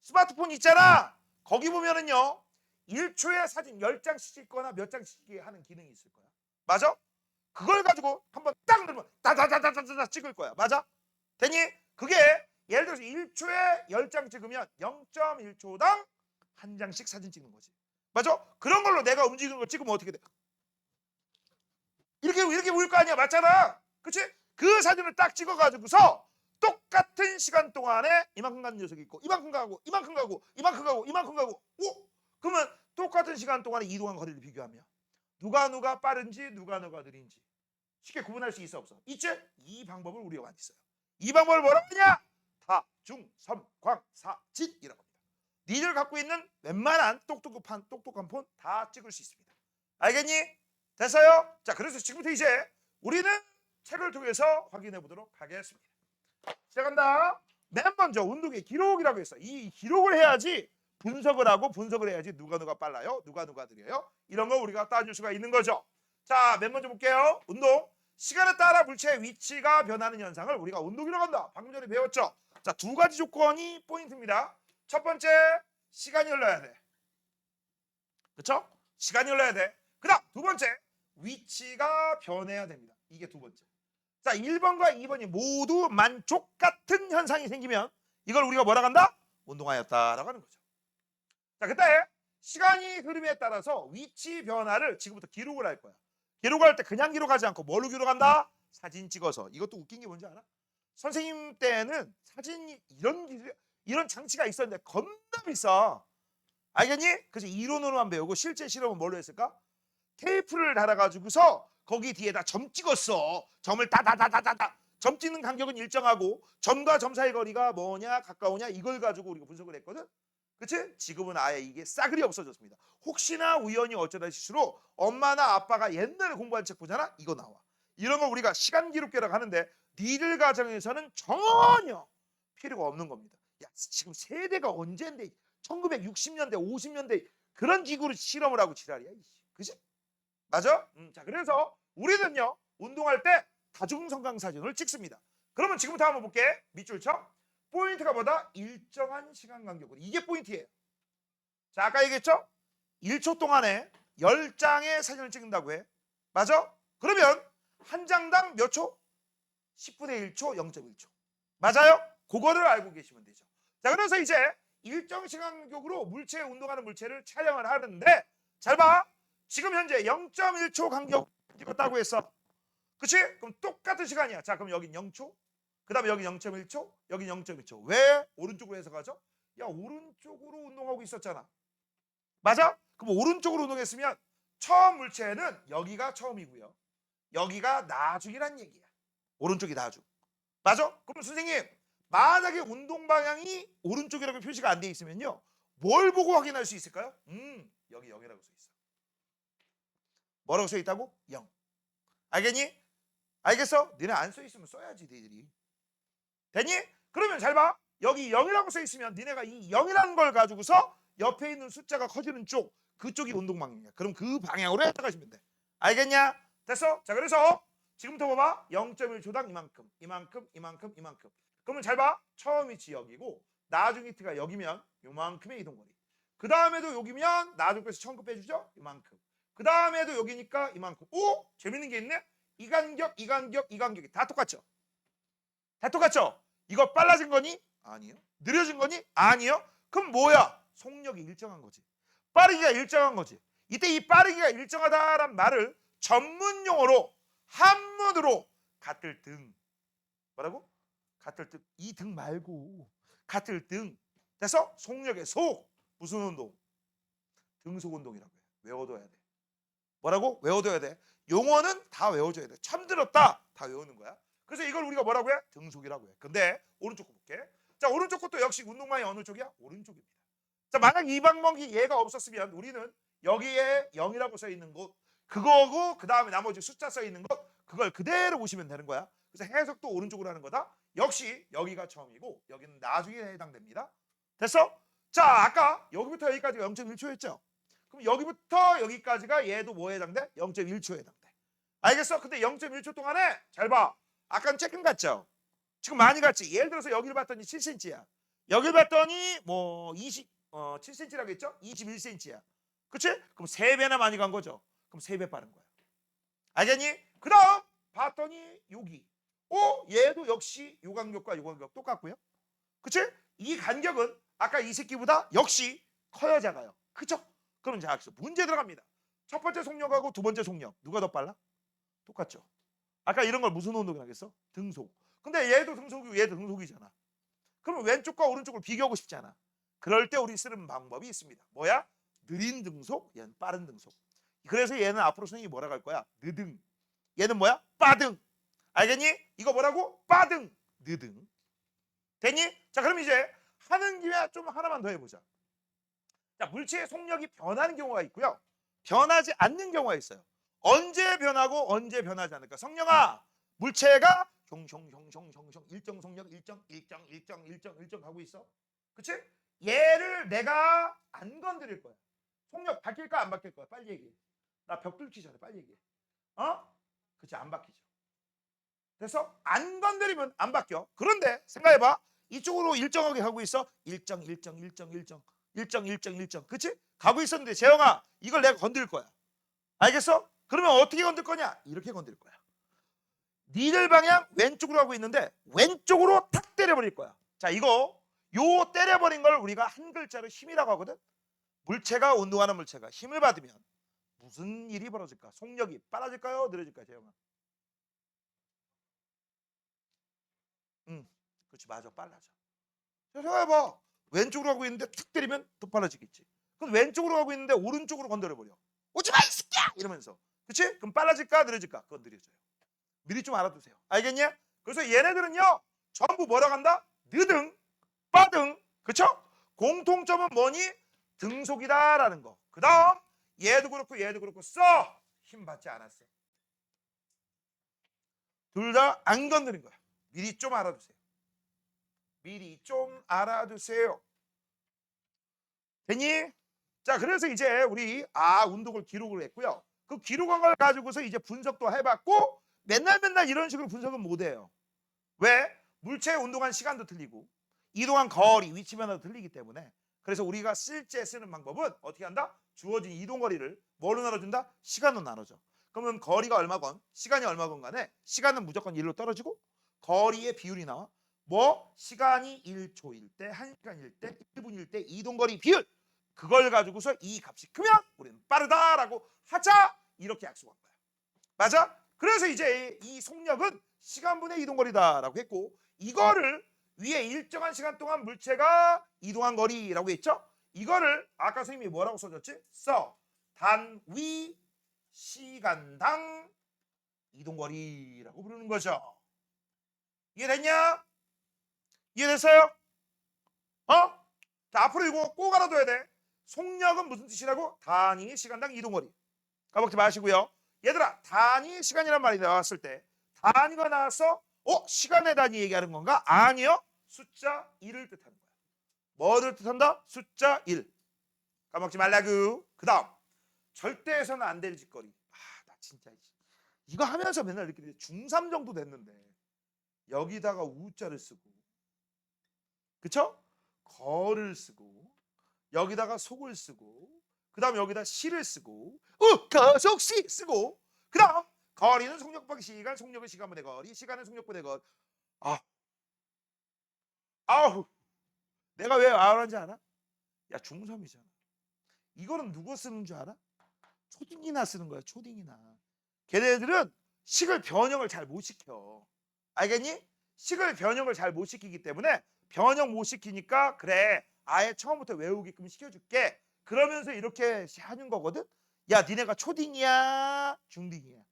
스마트폰 있잖아. 거기 보면은요. 1초에 사진 10장씩 찍거나 몇 장씩 찍게 하는 기능이 있을 거야. 맞아? 그걸 가지고 한번 딱 누르면 다다다다다다 찍을 거야. 맞아? 되니? 그게 예를 들어서 1초에 10장 찍으면 0.1초당 한 장씩 사진 찍는 거지. 맞아? 그런 걸로 내가 움직이는 걸 찍으면 어떻게 돼? 이렇게 보일 거 아니야. 맞잖아. 그치? 그 사진을 딱 찍어가지고서 똑같은 시간 동안에 이만큼 가는 녀석이 있고 이만큼 가고 이만큼 가고 이만큼 가고 이만큼 가고 오? 그러면 똑같은 시간 동안에 이동한 거리를 비교하면 누가 빠른지 누가 느린지 쉽게 구분할 수 있어 없어? 있지? 이 방법을 우리가 많이 써요. 이 방법을 뭐라고 하냐? 다중 섬광사진이라고 합니다. 니들 갖고 있는 웬만한 똑똑한 폰 다 찍을 수 있습니다. 알겠니? 됐어요? 자, 그래서 지금부터 이제 우리는 책을 통해서 확인해 보도록 하겠습니다. 시작한다. 맨 먼저 운동의 기록이라고 했어. 이 기록을 해야지 분석을 해야지 누가 빨라요, 누가 느려요. 이런 거 우리가 따질 수가 있는 거죠. 자, 맨 먼저 볼게요. 운동. 시간에 따라 물체의 위치가 변하는 현상을 우리가 운동이라고 한다. 방금 전에 배웠죠. 자, 두 가지 조건이 포인트입니다. 첫 번째, 시간이 흘러야 돼. 그렇죠? 시간이 흘러야 돼. 그다음 두 번째, 위치가 변해야 됩니다. 이게 두 번째. 자, 1번과 2번이 모두 만족 같은 현상이 생기면 이걸 우리가 뭐라고 한다? 운동하였다라고 하는 거죠. 자, 그때 시간이 흐름에 따라서 위치 변화를 지금부터 기록을 할 거야. 기록할 때 그냥 기록하지 않고 뭘로 기록한다? 사진 찍어서. 이것도 웃긴 게 뭔지 알아? 선생님 때는 사진이 이런 장치가 있었는데 겁나 비싸. 알겠니? 그래서 이론으로만 배우고 실제 실험은 뭘로 했을까? 테이프를 달아가지고서 거기 뒤에다 점 찍었어. 점을 다다다다다다. 점 찍는 간격은 일정하고 점과 점 사이 거리가 뭐냐 가까우냐 이걸 가지고 우리가 분석을 했거든. 그치? 지금은 아예 이게 싸그리 없어졌습니다. 혹시나 우연히 어쩌다 실수로 엄마나 아빠가 옛날에 공부한 책 보잖아. 이거 나와. 이런 걸 우리가 시간 기록계라고 하는데 니들 가정에서는 전혀 필요가 없는 겁니다. 야, 지금 세대가 언젠데 1960년대 50년대 그런 기구로 실험을 하고 지랄이야. 그치? 맞아? 자, 그래서 우리는요 운동할 때 다중성강 사진을 찍습니다. 그러면 지금부터 한번 볼게. 밑줄 쳐. 포인트가 뭐다? 일정한 시간 간격으로. 이게 포인트예요. 자, 아까 얘기했죠? 1초 동안에 10장의 사진을 찍는다고 해. 맞아? 그러면 한 장당 몇 초? 10분의 1초, 0.1초. 맞아요? 그거를 알고 계시면 되죠. 자, 그래서 이제 일정 시간 간격으로 운동하는 물체를 촬영을 하는데 잘 봐. 지금 현재 0.1초 간격 찍었다고 했어. 그치? 그럼 똑같은 시간이야. 자, 그럼 여긴 0초. 그 다음에 여기 0.1초, 여기 0.1초. 왜 오른쪽으로 해석하죠? 야, 오른쪽으로 운동하고 있었잖아. 맞아? 그럼 오른쪽으로 운동했으면 처음 물체는 여기가 처음이고요. 여기가 나중이란 얘기야. 오른쪽이 나중. 맞아? 그럼 선생님, 만약에 운동 방향이 오른쪽이라고 표시가 안 돼 있으면요. 뭘 보고 확인할 수 있을까요? 여기 0이라고 써 있어. 뭐라고 써 있다고? 0. 알겠니? 알겠어? 너네 안 써 있으면 써야지, 너희들이. 됐니? 그러면 잘 봐. 여기 0이라고 써 있으면 니네가 이 0이라는 걸 가지고서 옆에 있는 숫자가 커지는 쪽, 그쪽이 운동 방향이야. 그럼 그 방향으로 해석하시면 돼. 알겠냐? 됐어? 자, 그래서 지금부터 봐봐. 0.1초당 이만큼, 이만큼, 이만큼, 이만큼. 그러면 잘 봐. 처음 위치 여기고 나중 위치가 여기면 요만큼의 이동거리. 그 다음에도 여기면 나중 거에서 처음 거 빼주죠? 이만큼. 그 다음에도 여기니까 이만큼. 오! 재밌는 게 있네? 이 간격, 이 간격, 이 간격이 다 똑같죠? 다 똑같죠? 이거 빨라진 거니? 아니요. 느려진 거니? 아니요. 그럼 뭐야? 속력이 일정한 거지. 빠르기가 일정한 거지. 이때 이 빠르기가 일정하다란 말을 전문 용어로 한문으로 같을 등. 뭐라고? 같을 등. 이 등 말고 같을 등. 그래서 속력의 속. 무슨 운동? 등속 운동이라고 해. 외워둬야 돼. 뭐라고? 외워둬야 돼. 용어는 다 외워줘야 돼. 참 들었다. 다 외우는 거야. 그래서 이걸 우리가 뭐라고 해? 등속이라고 해. 근데 오른쪽 거 볼게. 자, 오른쪽 것도 역시 운동만이 어느 쪽이야? 오른쪽입니다. 자, 만약 이 방법이 얘가 없었으면 우리는 여기에 0이라고 써 있는 곳 그거고 그 다음에 나머지 숫자 써 있는 것 그걸 그대로 보시면 되는 거야. 그래서 해석도 오른쪽으로 하는 거다. 역시 여기가 처음이고 여기는 나중에 해당됩니다. 됐어? 자, 아까 여기부터 여기까지가 0.1초였죠. 그럼 여기부터 여기까지가 얘도 뭐에 해당돼? 0.1초에 해당돼. 알겠어? 근데 0.1초 동안에 잘 봐. 아까는 조금 갔죠? 지금 많이 갔지? 예를 들어서 여기를 봤더니 7cm야. 여기를 봤더니 뭐 7cm라고 했죠? 21cm야. 그치? 그럼 3배나 많이 간 거죠. 그럼 3배 빠른 거야. 알겠니? 그 다음 봤더니 여기. 얘도 역시 요 간격과 요 간격 똑같고요. 그치? 이 간격은 아까 이 새끼보다 역시 커요, 작아요. 그쵸? 그럼 자, 문제 들어갑니다. 첫 번째 속력하고 두 번째 속력 누가 더 빨라? 똑같죠. 아까 이런 걸 무슨 운동이 하겠어? 등속. 근데 얘도 등속이고 얘도 등속이잖아. 그럼 왼쪽과 오른쪽을 비교하고 싶잖아. 그럴 때 우리 쓰는 방법이 있습니다. 뭐야? 느린 등속, 얘는 빠른 등속. 그래서 얘는 앞으로 선생님이 뭐라고 할 거야? 느등. 얘는 뭐야? 빠등. 알겠니? 이거 뭐라고? 빠등, 느등. 됐니? 자, 그럼 이제 하는 김에 좀 하나만 더 해보자. 자, 물체의 속력이 변하는 경우가 있고요. 변하지 않는 경우가 있어요. 언제 변하고 언제 변하지 않을까? 성령아, 물체가 형형형형형형 일정 속력 일정 가고 있어. 그치? 얘를 내가 안 건드릴 거야. 속력 바뀔까 안 바뀔 거야? 빨리 얘기해. 나 벽 뚫기 전에 빨리 얘기해. 그치? 안 바뀌죠. 그래서 안 건드리면 안 바뀌어. 그런데 생각해봐. 이쪽으로 일정하게 가고 있어. 일정. 그치? 가고 있었는데 재영아, 이걸 내가 건들 거야. 알겠어? 그러면 어떻게 건들 거냐? 이렇게 건들 거야. 니들 방향 왼쪽으로 가고 있는데 왼쪽으로 탁 때려버릴 거야. 자, 이거 요 때려버린 걸 우리가 한 글자로 힘이라고 하거든. 물체가 운동하는 물체가 힘을 받으면 무슨 일이 벌어질까? 속력이 빨라질까요? 느려질까요? 재영아? 그렇지, 맞아, 빨라져. 생각해봐. 왼쪽으로 가고 있는데 툭 때리면 더 빨라지겠지. 그럼 왼쪽으로 가고 있는데 오른쪽으로 건드려버려. 오지마 이 새끼야! 이러면서. 그치? 그럼 빨라질까 느려질까? 그건 느려져요. 미리 좀 알아두세요. 알겠냐? 그래서 얘네들은요 전부 뭐라고 한다? 느등, 빠등. 그쵸? 공통점은 뭐니? 등속이다라는 거. 그 다음 얘도 그렇고 써 힘 받지 않았어. 둘 다 안 건드린 거야. 미리 좀 알아두세요. 미리 좀 알아두세요. 됐니? 자, 그래서 이제 우리 운동을 기록을 했고요. 그 기록한 걸 가지고서 이제 분석도 해봤고 맨날 이런 식으로 분석은 못해요. 왜? 물체의 운동한 시간도 틀리고 이동한 거리, 위치 변화도 틀리기 때문에. 그래서 우리가 실제 쓰는 방법은 어떻게 한다? 주어진 이동 거리를 뭘로 나눠준다? 시간으로 나눠줘. 그러면 거리가 얼마건 시간이 얼마건 간에 시간은 무조건 1로 떨어지고 거리의 비율이 나와. 뭐 시간이 1초일 때, 1시간일 때, 1분일 때 이동거리 비율, 그걸 가지고서 이 값이 크면 우리는 빠르다라고 하자, 이렇게 약속한 거야. 맞아? 그래서 이제 이 속력은 시간분의 이동거리다라고 했고, 이거를 위에 일정한 시간 동안 물체가 이동한 거리라고 했죠. 이거를 아까 선생님이 뭐라고 써줬지? 단위 시간당 이동거리라고 부르는 거죠. 이해됐냐? 이해됐어요? 자, 앞으로 이거 꼭 알아둬야 돼. 속력은 무슨 뜻이라고? 단위 시간당 이동거리. 까먹지 마시고요. 얘들아, 단위 시간이란 말이 나왔을 때 단위가 나와서 시간의 단위 얘기하는 건가? 아니요. 숫자 1을 뜻하는 거야. 뭐를 뜻한다? 숫자 1. 까먹지 말라구. 그 다음 절대 해서는 안 될 짓거리. 나 진짜 이거 하면서 맨날 느끼는데 중3 정도 됐는데 여기다가 우자를 쓰고, 그쵸? 거를 쓰고, 여기다가 속을 쓰고, 그 다음 여기다 시를 쓰고, 거속시 쓰고, 그 다음 거리는 속력 곱하기 시간, 속력은 시간분의 거리, 시간은 속력분의 거리. 아우, 내가 왜 아우란지 알아? 야, 중3이잖아. 이거는 누가 쓰는 줄 알아? 초딩이나 쓰는 거야, 초딩이나. 걔네들은 식을 변형을 잘 못 시켜. 알겠니? 식을 변형을 잘 못 시키기 때문에 변형 못 시키니까 그래, 아예 처음부터 외우게끔 시켜줄게. 그러면서 이렇게 하는 거거든. 야, 니네가 초딩이야, 중딩이야?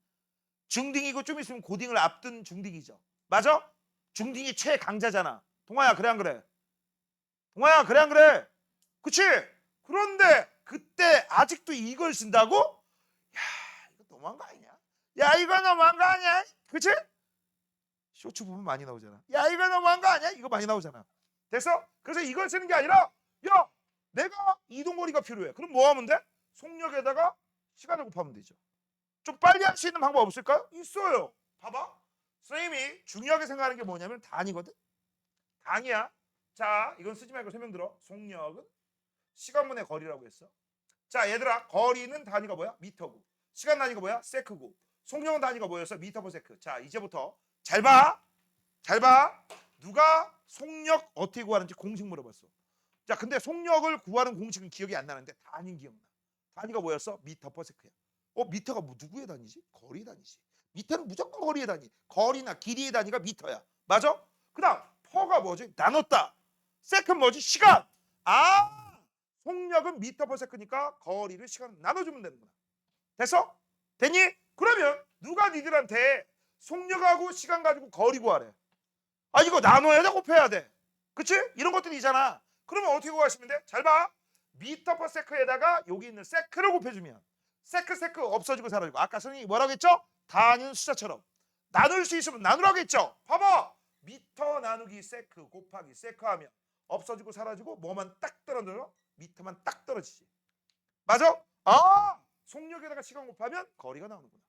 중딩이고 좀 있으면 고딩을 앞둔 중딩이죠. 맞아? 중딩이 최강자잖아. 동아야, 그래 안 그래? 동아야, 그래 안 그래? 그치? 그런데 그때 아직도 이걸 쓴다고? 야, 이거 너무한 거 아니냐? 야, 이거 너무한 거 아니야? 그치? 쇼츠 보면 많이 나오잖아. 야, 이거 너무한 거 아니야? 이거 많이 나오잖아. 됐어? 그래서 이걸 쓰는 게 아니라, 야, 내가 이동거리가 필요해. 그럼 뭐 하면 돼? 속력에다가 시간을 곱하면 되죠. 좀 빨리 할 수 있는 방법 없을까요? 있어요. 봐봐. 선생님이 중요하게 생각하는 게 뭐냐면 단위거든. 단위야. 자, 이건 쓰지 말고 설명 들어. 속력은 시간분의 거리라고 했어. 자, 얘들아, 거리는 단위가 뭐야? 미터고. 시간 단위가 뭐야? 세크고. 속력은 단위가 뭐였어? 미터 퍼 세크. 자, 이제부터 잘 봐. 잘 봐. 누가 속력 어떻게 구하는지 공식 물어봤어. 자, 근데 속력을 구하는 공식은 기억이 안 나는데 단위 기억나. 단위가 뭐였어? 미터 퍼 세크야. 미터가 뭐 누구의 단위지? 거리 단위지. 미터는 무조건 거리의 단위. 거리나 길이의 단위가 미터야. 맞아? 그다음 퍼가 뭐지? 나눴다. 세크는 뭐지? 시간. 아, 속력은 미터 퍼 세크니까 거리를 시간 나눠주면 되는구나. 됐어? 됐니? 그러면 누가 니들한테 속력하고 시간 가지고 거리 구하래? 아, 이거 나눠야 돼, 곱해야 돼. 그치? 이런 것들이 있잖아. 그러면 어떻게 구하시면 돼? 잘 봐. 미터 퍼 세크에다가 여기 있는 세크를 곱해주면 세크 없어지고 사라지고. 아까 선생님이 뭐라고 했죠? 단위는 숫자처럼 나눌 수 있으면 나누라고 했죠. 봐봐. 미터 나누기 세크 곱하기 세크 하면 없어지고 사라지고 뭐만 딱 떨어져? 미터만 딱 떨어지지. 맞아? 아, 속력에다가 시간 곱하면 거리가 나오는구나.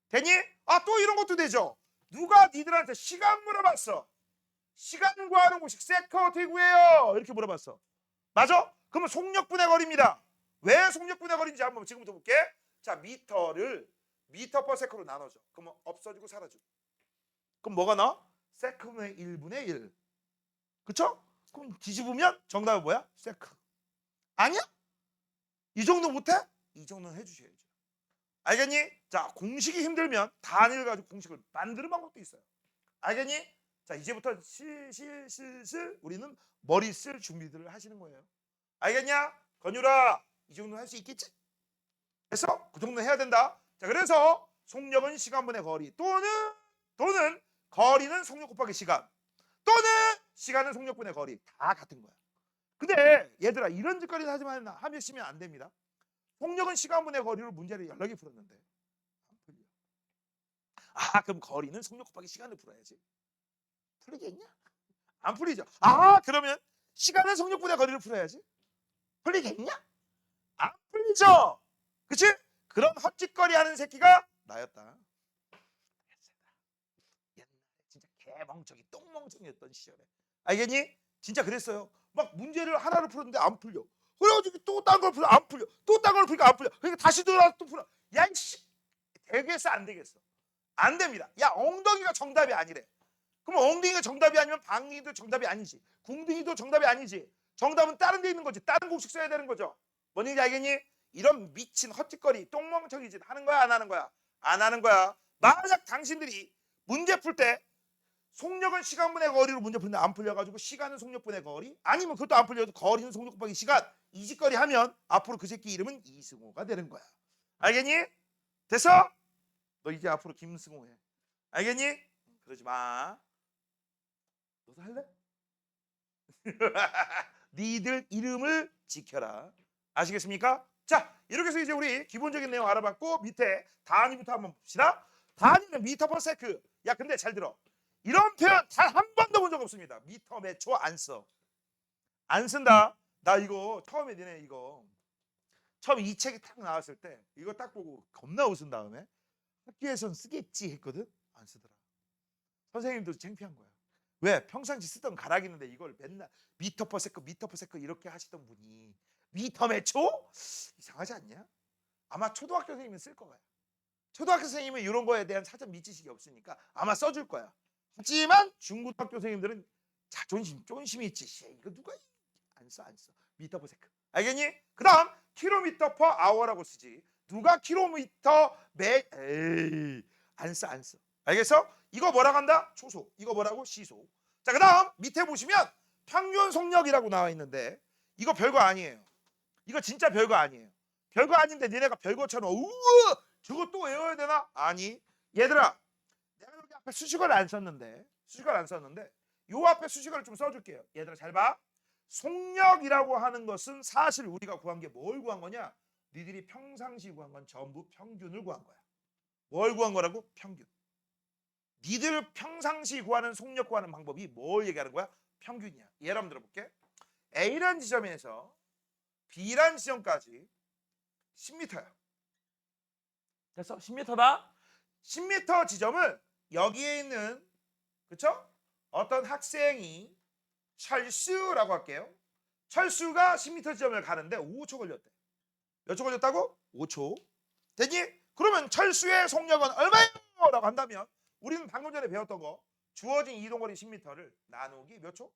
되니? 아, 또 이런 것도 되죠. 누가 니들한테 시간 물어봤어. 시간 구하는 공식 세크 어떻게 구해요? 이렇게 물어봤어. 맞아? 그러면 속력분의 거리입니다. 왜 속력분의 거리인지 한번 지금부터 볼게. 자, 미터를 미터 퍼 세크로 나눠줘. 그러면 없어지고 사라지고. 그럼 뭐가 나와? 세크분의 1분의 1. 그쵸? 그럼 뒤집으면 정답은 뭐야? 세크. 아니야? 이 정도 못해? 이 정도는 해주셔야죠. 알겠니? 자, 공식이 힘들면 단위를 가지고 공식을 만드는 방법도 있어요. 알겠니? 자, 이제부터 슬슬 우리는 머리 쓸 준비들을 하시는 거예요. 알겠냐? 건유라, 이 정도는 할 수 있겠지? 됐어? 그 정도는 해야 된다. 자, 그래서 속력은 시간분의 거리 또는 거리는 속력 곱하기 시간 또는 시간은 속력분의 거리 다 같은 거야. 근데 얘들아, 이런 짓거리는 하시면 안 됩니다. 속력은 시간분의 거리로 문제를 여러 개 풀었는데 안 풀려. 아, 그럼 거리는 속력 곱하기 시간을 풀어야지. 풀리겠냐? 안 풀리죠. 아, 그러면 시간은 속력분의 거리를 풀어야지. 풀리겠냐? 안 풀리죠. 그치? 그런 헛짓거리 하는 새끼가 나였다. 옛날에 진짜 개멍청이 똥멍청이었던 시절에. 알겠니? 진짜 그랬어요. 막 문제를 하나를 풀었는데 안 풀려. 그래가지고 또 딴 걸 풀어 안 풀려. 또 딴 걸 풀니까 안 풀려. 그러니까 다시 돌아와서 또 풀어. 야, 이씨, 되겠어 안 되겠어? 안 됩니다. 야, 엉덩이가 정답이 아니래. 그럼 엉덩이가 정답이 아니면 방귀도 정답이 아니지. 궁둥이도 정답이 아니지. 정답은 다른 데 있는 거지. 다른 공식 써야 되는 거죠. 뭔 얘기인지 알겠니? 이런 미친 헛짓거리 똥멍청이 짓 하는 거야 안 하는 거야? 안 하는 거야. 만약 당신들이 문제 풀 때 속력은 시간분의 거리로 문제 풀는데 안 풀려가지고 시간은 속력분의 거리 아니면 그것도 안 풀려도 거리는 속력 곱하기 시간 이 짓거리 하면 앞으로 그 새끼 이름은 이승호가 되는 거야. 알겠니? 됐어? 너 이제 앞으로 김승호 해. 알겠니? 그러지 마. 너도 할래? 니들 이름을 지켜라. 아시겠습니까? 자, 이렇게 해서 이제 우리 기본적인 내용 알아봤고 밑에 단위부터 한번 봅시다. 단위는 미터 퍼 세크. 야, 근데 잘 들어. 이런 표현 단 한 번도 본 적 없습니다. 미터 몇 초 안 써. 안 쓴다. 나 이거 처음에 니네 이거 처음 이 책이 딱 나왔을 때 이거 딱 보고 겁나 웃은 다음에 학교에선 쓰겠지 했거든. 안 쓰더라. 선생님도 창피한 거야. 왜? 평상시 쓰던 가락 있는데 이걸 맨날 미터 퍼 세크 이렇게 하시던 분이 미터 몇 초? 이상하지 않냐? 아마 초등학교 선생님은 쓸 거야. 초등학교 선생님은 이런 거에 대한 사전 미지식이 없으니까 아마 써줄 거야. 하지만 중고등학교 선생님들은 자존심, 쫀심이 있지. 이거 누가 안 써. 미터 퍼 세크. 알겠니? 그 다음 킬로미터 퍼 아워라고 쓰지. 누가 킬로미터 에이, 안 써. 알겠어? 이거 뭐라고 한다? 초속. 이거 뭐라고? 시속. 자, 그 다음 밑에 보시면 평균 속력이라고 나와 있는데 이거 별거 아니에요. 이거 진짜 별거 아니에요. 별거 아닌데 니네가 별거처럼 우와 저거 또 외워야 되나? 아니. 얘들아, 내가 여기 앞에 수식어를 안 썼는데 요 앞에 수식어를 좀 써줄게요. 얘들아 잘 봐. 속력이라고 하는 것은 사실 우리가 구한 게 뭘 구한 거냐? 니들이 평상시 구한 건 전부 평균을 구한 거야. 뭘 구한 거라고? 평균. 니들 평상시 구하는 속력 구하는 방법이 뭘 얘기하는 거야? 평균이야. 예를 한번 들어볼게. A라는 지점에서 B란 지점까지 10m야. 됐어? 10m다. 10m 지점은 여기에 있는 그쵸? 어떤 학생이 철수라고 할게요. 철수가 10m 지점을 가는데 5초 걸렸대. 몇 초 걸렸다고? 5초. 됐니? 그러면 철수의 속력은 얼마예요? 라고 한다면 우리는 방금 전에 배웠던 거 주어진 이동거리 10m를 나누기 몇 초?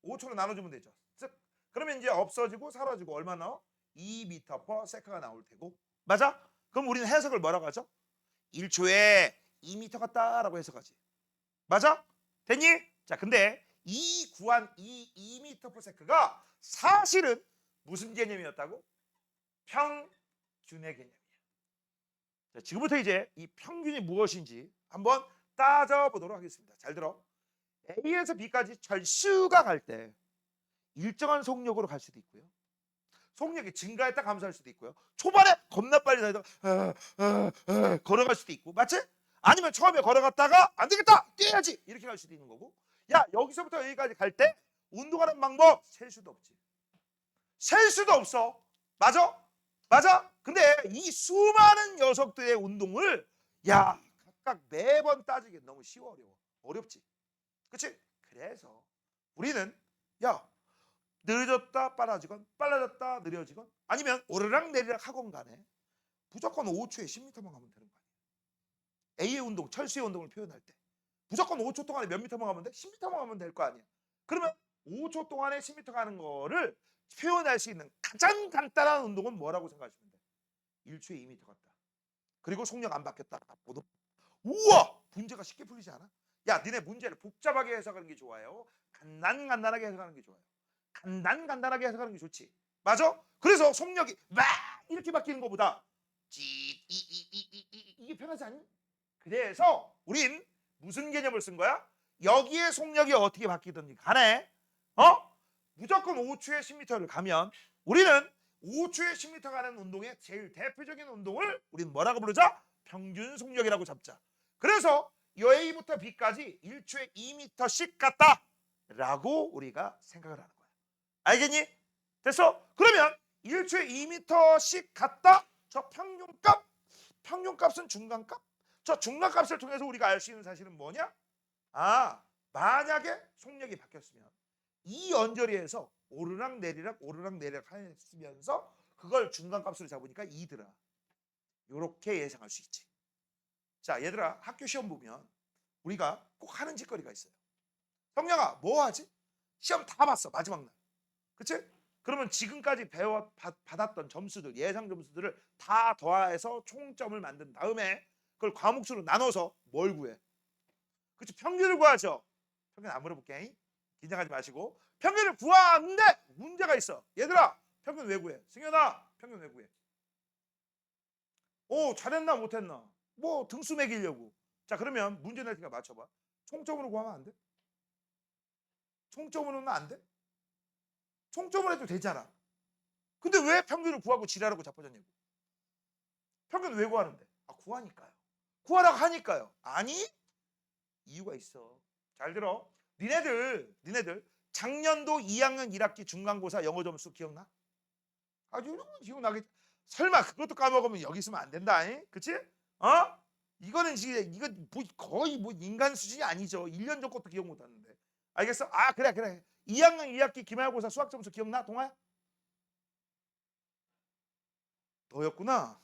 5초로 나눠주면 되죠. 즉 그러면 이제 없어지고 사라지고 얼마 나와? 2m/s가 나올 테고. 맞아? 그럼 우리는 해석을 뭐라고 하죠? 1초에 2m 같다라고 해석하지. 맞아? 됐니? 자, 근데 이 구한 이 2m/s가 사실은 무슨 개념이었다고? 평균의 개념이야. 자, 지금부터 이제 이 평균이 무엇인지 한번 따져보도록 하겠습니다. 잘 들어. A에서 B까지 철수가 갈 때 일정한 속력으로 갈 수도 있고요. 속력이 증가했다 감소할 수도 있고요. 초반에 겁나 빨리 달리다가 걸어갈 수도 있고. 맞지? 아니면 처음에 걸어갔다가 안 되겠다 뛰어야지 이렇게 갈 수도 있는 거고. 야, 여기서부터 여기까지 갈 때 운동하는 방법 셀 수도 없지. 셀 수도 없어. 맞아? 맞아? 근데 이 수많은 녀석들의 운동을 야 각각 매번 따지기 너무 쉬워 어려워. 어렵지. 그치? 그래서 우리는 야 느려졌다 빨라지건 빨라졌다 느려지건 아니면 오르락 내리락 하건 간에 무조건 5초에 10m만 가면 되는 거 아니야. A의 운동, 철수의 운동을 표현할 때 무조건 5초 동안에 몇 미터만 가면 돼? 10m만 가면 될 거 아니야. 그러면 5초 동안에 10m 가는 거를 표현할 수 있는 가장 간단한 운동은 뭐라고 생각하시면 돼? 1초에 2m 갔다. 그리고 속력 안 바뀌었다. 우와! 문제가 쉽게 풀리지 않아? 야, 니네 문제를 복잡하게 해석하는 게 좋아요? 간단하게 해석하는 게 좋아요? 간단하게 해석하는 게 좋지. 맞아? 그래서 속력이 막 이렇게 바뀌는 것보다 이게 편하지 않니? 그래서 우린 무슨 개념을 쓴 거야? 여기에 속력이 어떻게 바뀌든지 간에 무조건 5초에 10m를 가면 우리는 5초에 10m 가는 운동의 제일 대표적인 운동을 우리는 뭐라고 부르자? 평균 속력이라고 잡자. 그래서 A부터 B까지 1초에 2m씩 갔다 라고 우리가 생각을 하는 거야. 알겠니? 됐어? 그러면 1초에 2m씩 갔다 저 평균값은 중간값? 저 중간값을 통해서 우리가 알 수 있는 사실은 뭐냐? 아, 만약에 속력이 바뀌었으면 이 언저리에서 오르락 내리락 하면서 그걸 중간값으로 잡으니까 2더라. 이렇게 예상할 수 있지. 자, 얘들아, 학교 시험 보면 우리가 꼭 하는 짓거리가 있어요. 성령아, 뭐 하지? 시험 다 봤어, 마지막 날. 그치? 그러면 지금까지 받았던 점수들, 예상 점수들을 다 더해서 총점을 만든 다음에 그걸 과목수로 나눠서 뭘 구해? 그치? 평균을 구하죠. 평균 안 물어볼게. 긴장하지 마시고. 평균을 구하는데 문제가 있어. 얘들아, 평균 왜 구해? 승현아, 평균 왜 구해? 오, 잘했나 못했나? 뭐 등수 매기려고. 자, 그러면 문제 낼 테니까 맞춰봐. 총점으로 구하면 안 돼? 총점으로는 안 돼? 총점으로 해도 되잖아. 근데 왜 평균을 구하고 지랄하고 자빠졌냐고. 평균 왜 구하는데? 아, 구하니까요. 구하라고 하니까요. 아니, 이유가 있어. 잘 들어. 니네들 작년도 2학년 1학기 중간고사 영어 점수 기억나? 아주 기억나겠지. 설마 그것도 까먹으면 여기 있으면 안 된다. 그치? 이거는 지금 이거 뭐 거의 뭐 인간 수준이 아니죠. 1년 전 것도 기억 못 하는데. 알겠어? 아, 그래. 2학년 2학기 기말고사 수학 점수 기억나? 동아야? 너였구나.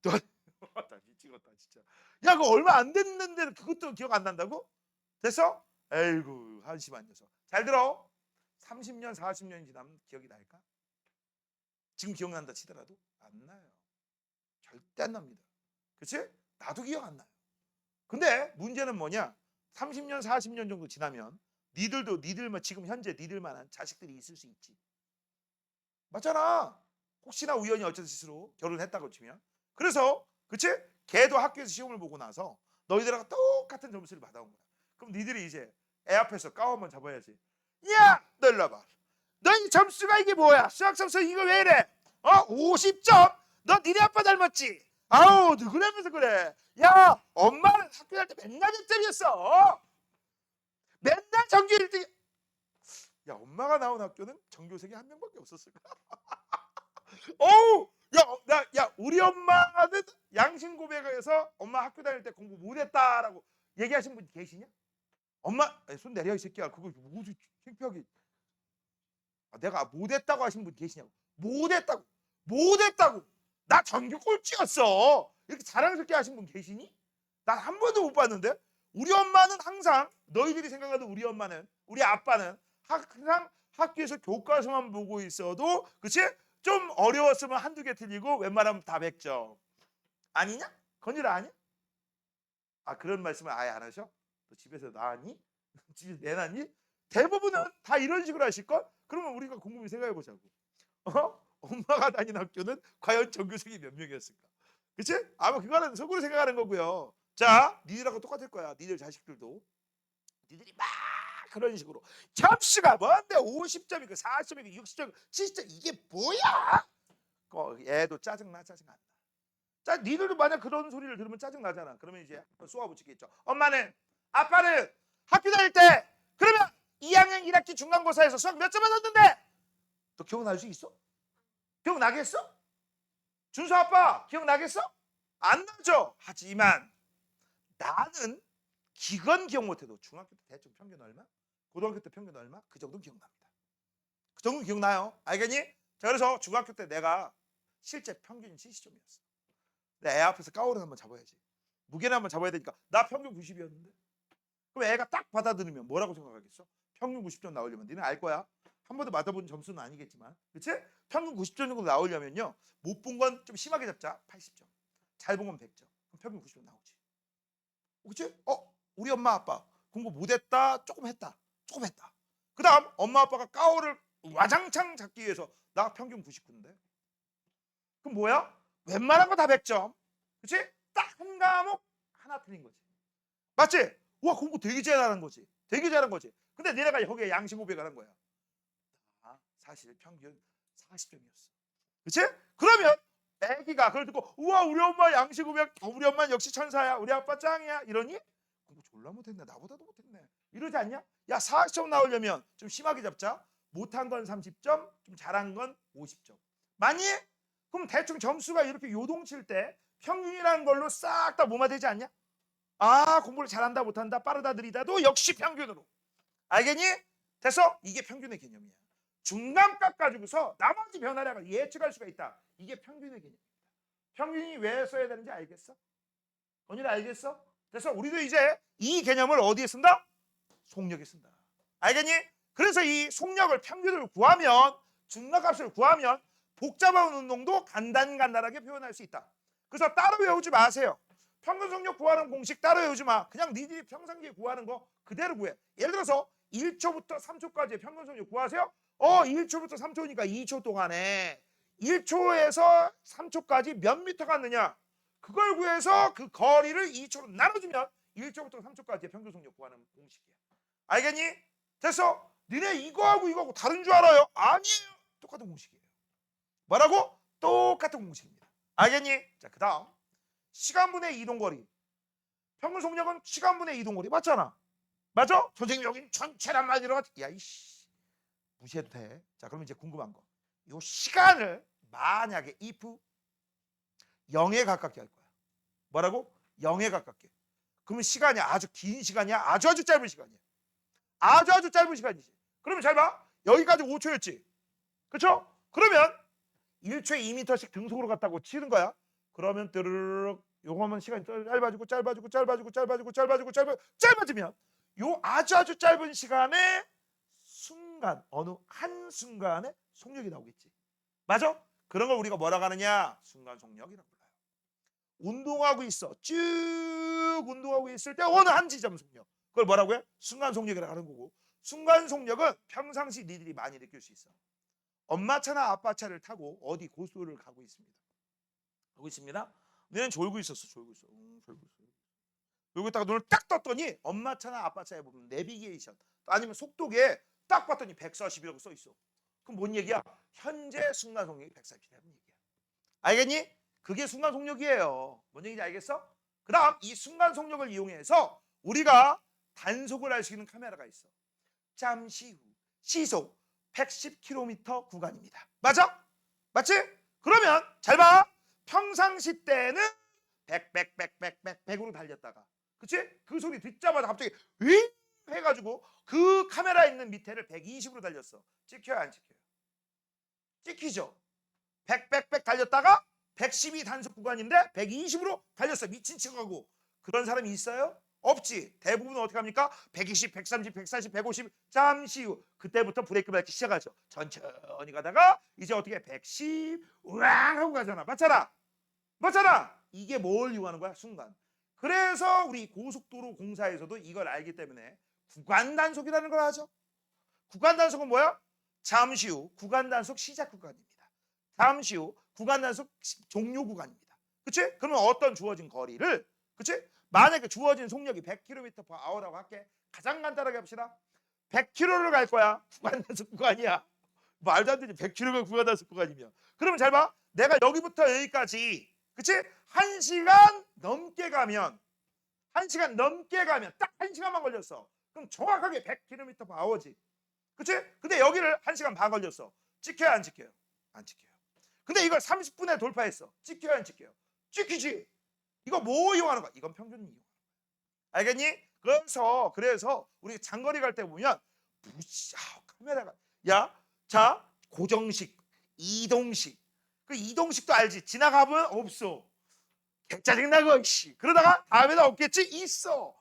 나 미치겠다 진짜. 야, 그거 얼마 안 됐는데 그것도 기억 안 난다고? 됐어? 에이구, 한심한 녀석. 잘 들어. 30년 40년이 지나면 기억이 날까? 지금 기억난다 치더라도 안 나요. 절대 안 납니다. 그치? 나도 기억 안 나요. 근데 문제는 뭐냐? 30년 40년 정도 지나면 니들만 지금 현재 니들만한 자식들이 있을 수 있지. 맞잖아. 혹시나 우연히 어쩌다 짓으로 결혼했다고 치면. 그래서 그치? 걔도 학교에서 시험을 보고 나서 너희들하고 똑같은 점수를 받아온 거야. 그럼 니들이 이제 애 앞에서 까워 한번 잡아야지. 야! 너 일로 와봐. 너희 점수가 이게 뭐야? 수학 점수 이거 왜 이래? 50점? 너 니네 아빠 닮았지? 아우, 누구라면서 그래? 야, 엄마는 학교 갈 때 맨날 1점이었어. 맨날 전교 1등. 야, 엄마가 나온 학교는 전교생이 한 명밖에 없었을 거야. 어우, 야, 우리 엄마는 양심 고백에서 엄마 학교 다닐 때 공부 못했다라고 얘기하신 분 계시냐? 엄마, 손 내려 이 새끼야. 그거 뭐지 창피하게. 내가 못했다고 하신 분 계시냐고. 못했다고. 나 전교 꼴찌였어. 이렇게 자랑스럽게 하신 분 계시니? 난 한 번도 못 봤는데. 우리 엄마는 항상 너희들이 생각하는 우리 엄마는 우리 아빠는 항상 학교에서 교과서만 보고 있어도 그치? 좀 어려웠으면 한두 개 틀리고 웬만하면 다 100점. 아니냐? 건율아 아니야? 그런 말씀을 아예 안 하셔? 너 집에서 나왔니? 집에서 내놨니? 대부분은 다 이런 식으로 하실걸? 그러면 우리가 곰곰이 생각해 보자고. 엄마가 다닌 학교는 과연 전교생이 몇 명이었을까? 그치? 아마 그거는 속으로 생각하는 거고요. 자, 니들하고 똑같을 거야. 니들 자식들도. 니들이 막 그런 식으로 점수가 뭔데 50점이고 40점이고 60점 70점 이게 뭐야? 애도 짜증나. 자, 니들도 만약 그런 소리를 들으면 짜증나잖아. 그러면 이제 쏘아붙이겠죠. 아빠는 학교 다닐 때 그러면 2학년 1학기 중간고사에서 수학 몇 점 받았는데? 너 기억날 수 있어? 기억나겠어? 준수 아빠 기억나겠어? 안 나죠? 하지만 나는 기건 기억 못해도 중학교 때 대충 평균 얼마? 고등학교 때 평균 얼마? 그 정도는 기억납니다. 그 정도는 기억나요. 알겠니? 자, 그래서 중학교 때 내가 실제 평균이 70점이었어. 내 애 앞에서 까오를 한번 잡아야지. 무게를 한번 잡아야 되니까 나 평균 90이었는데. 그럼 애가 딱 받아들이면 뭐라고 생각하겠어? 평균 90점 나오려면 니는 알 거야. 한 번도 맞아본 점수는 아니겠지만 그치? 평균 90점 정도 나오려면요. 못 본 건 좀 심하게 잡자. 80점. 잘 본 건 100점. 그럼 평균 90점 나오지. 그치? 우리 엄마 아빠 공부 못했다. 조금 했다. 그 다음 엄마 아빠가 까오를 와장창 잡기 위해서 나 평균 99인데. 그럼 뭐야? 웬만한 거 다 100점. 그치? 딱 한 과목 하나 틀린 거지. 맞지? 와, 공부 되게 잘하는 거지. 근데 니네가 거기에 양심 고백을 한 거야. 사실 평균 40점이었어. 그치? 그러면 애기가 그걸 듣고 우와 우리 엄마 양심 고백 우리 엄마는 역시 천사야. 우리 아빠 짱이야. 이러니? 공부 졸라 못했네. 나보다도 못했네. 이러지 않냐? 야, 40점 나오려면 좀 심하게 잡자. 못한 건 30점, 좀 잘한 건 50점. 많이? 그럼 대충 점수가 이렇게 요동칠 때 평균이라는 걸로 싹 다 모아되지 않냐? 공부를 잘한다 못한다 빠르다 느리다도 역시 평균으로. 알겠니? 됐어? 이게 평균의 개념이야. 중간값 가지고서 나머지 변화량을 예측할 수가 있다. 이게 평균의 개념입니다. 평균이 왜 써야 되는지 알겠어? 언니는 알겠어? 그래서 우리도 이제 이 개념을 어디에 쓴다? 속력에 쓴다. 알겠니? 그래서 이 속력을 평균을 구하면 중간값을 구하면 복잡한 운동도 간단하게 표현할 수 있다. 그래서 따로 외우지 마세요. 평균 속력 구하는 공식 따로 외우지 마. 그냥 니들이 평상시에 구하는 거 그대로 구해. 예를 들어서 1초부터 3초까지의 평균 속력 구하세요. 1초부터 3초니까 2초 동안에 1초에서 3초까지 몇 미터 갔느냐. 그걸 구해서 그 거리를 2초로 나눠주면 1초부터 3초까지의 평균 속력 구하는 공식이야. 알겠니? 됐어? 니네 이거하고 다른 줄 알아요? 아니에요. 똑같은 공식이에요. 뭐라고? 똑같은 공식입니다. 알겠니? 자, 그 다음 시간분의 이동거리. 평균 속력은 시간분의 이동거리 맞잖아. 맞아? 선생님 여긴 전체란 말이라고. 야 이씨 무시해도 돼. 자, 그럼 이제 궁금한 거. 요 시간을 만약에 if 0에 가깝게 할 거야. 뭐라고? 0에 가깝게. 그러면 시간이 아주 긴 시간이야? 아주 짧은 시간이야? 아주 짧은 시간이지. 그러면 잘 봐. 여기까지 5초였지. 그렇죠? 그러면 1초에 2m씩 등속으로 갔다고 치는 거야. 그러면 뜨르륵 요거만 시간이 짧아지면 요 아주 짧은 시간에 순간 어느 한 순간에 속력이 나오겠지. 맞아? 그런 걸 우리가 뭐라고 하느냐? 순간 속력이라고 불러요. 운동하고 있어. 쭉 운동하고 있을 때 어느 한 지점 속력. 그걸 뭐라고 해? 순간 속력이라고 하는 거고. 순간 속력은 평상시 니들이 많이 느낄 수 있어. 엄마 차나 아빠 차를 타고 어디 고속도로를 가고 있습니다. 너는 졸고 있었어. 졸고 있다가 눈을 딱 떴더니 엄마 차나 아빠 차에 보면 내비게이션 아니면 속도계에 딱 봤더니 140이라고 써 있어. 그럼 뭔 얘기야? 현재 순간 속력이 140이라는 얘기야. 알겠니? 그게 순간 속력이에요. 뭔 얘기인지 알겠어? 그 다음 이 순간 속력을 이용해서 우리가 단속을 할 수 있는 카메라가 있어. 잠시 후 시속 110km 구간입니다. 맞아? 맞지? 그러면 잘 봐. 평상시 때는 100으로 달렸다가, 그치? 그 소리 듣자마자 갑자기 윙 해가지고 그 카메라 있는 밑에를 120으로 달렸어. 찍혀요, 안 찍혀요? 찍히죠? 100 달렸다가 112 단속 구간인데 120으로 달렸어. 미친 척하고. 그런 사람이 있어요? 없지. 대부분은 어떻게 합니까? 120, 130, 140, 150 잠시 후 그때부터 브레이크 밟기 시작하죠. 천천히 가다가 이제 어떻게 110 우왕 하고 가잖아. 맞잖아. 맞잖아. 이게 뭘 이용하는 거야? 순간. 그래서 우리 고속도로 공사에서도 이걸 알기 때문에 구간 단속이라는 걸 하죠. 구간 단속은 뭐야? 잠시 후 구간 단속 시작 구간입니다. 잠시 후 구간 단속 종료 구간입니다. 그치? 그러면 어떤 주어진 거리를, 그치? 만약에 주어진 속력이 100km/h라고 할게. 가장 간단하게 합시다. 100km를 갈 거야. 구간 단속 구간이야. 말도 안 되지. 100km가 구간 단속 구간이면. 그러면 잘 봐. 내가 여기부터 여기까지, 그치? 1시간 넘게 가면, 1시간 넘게 가면 딱 1시간만 걸렸어. 그럼 정확하게 100km/h지. 그치? 근데 여기를 1시간 반 걸렸어. 찍혀요, 안 찍혀요? 안 찍혀요. 근데 이걸 30분에 돌파했어. 찍혀요, 안 찍혀요? 찍히지. 이거 뭐 이용하는 거야? 이건 평균 이용. 알겠니? 그래서 우리 장거리 갈 때 보면 카메라가 자 고정식, 이동식. 그 이동식도 알지? 지나가면 없어. 짜증나고 씨. 그러다가 다음에도 없겠지? 있어.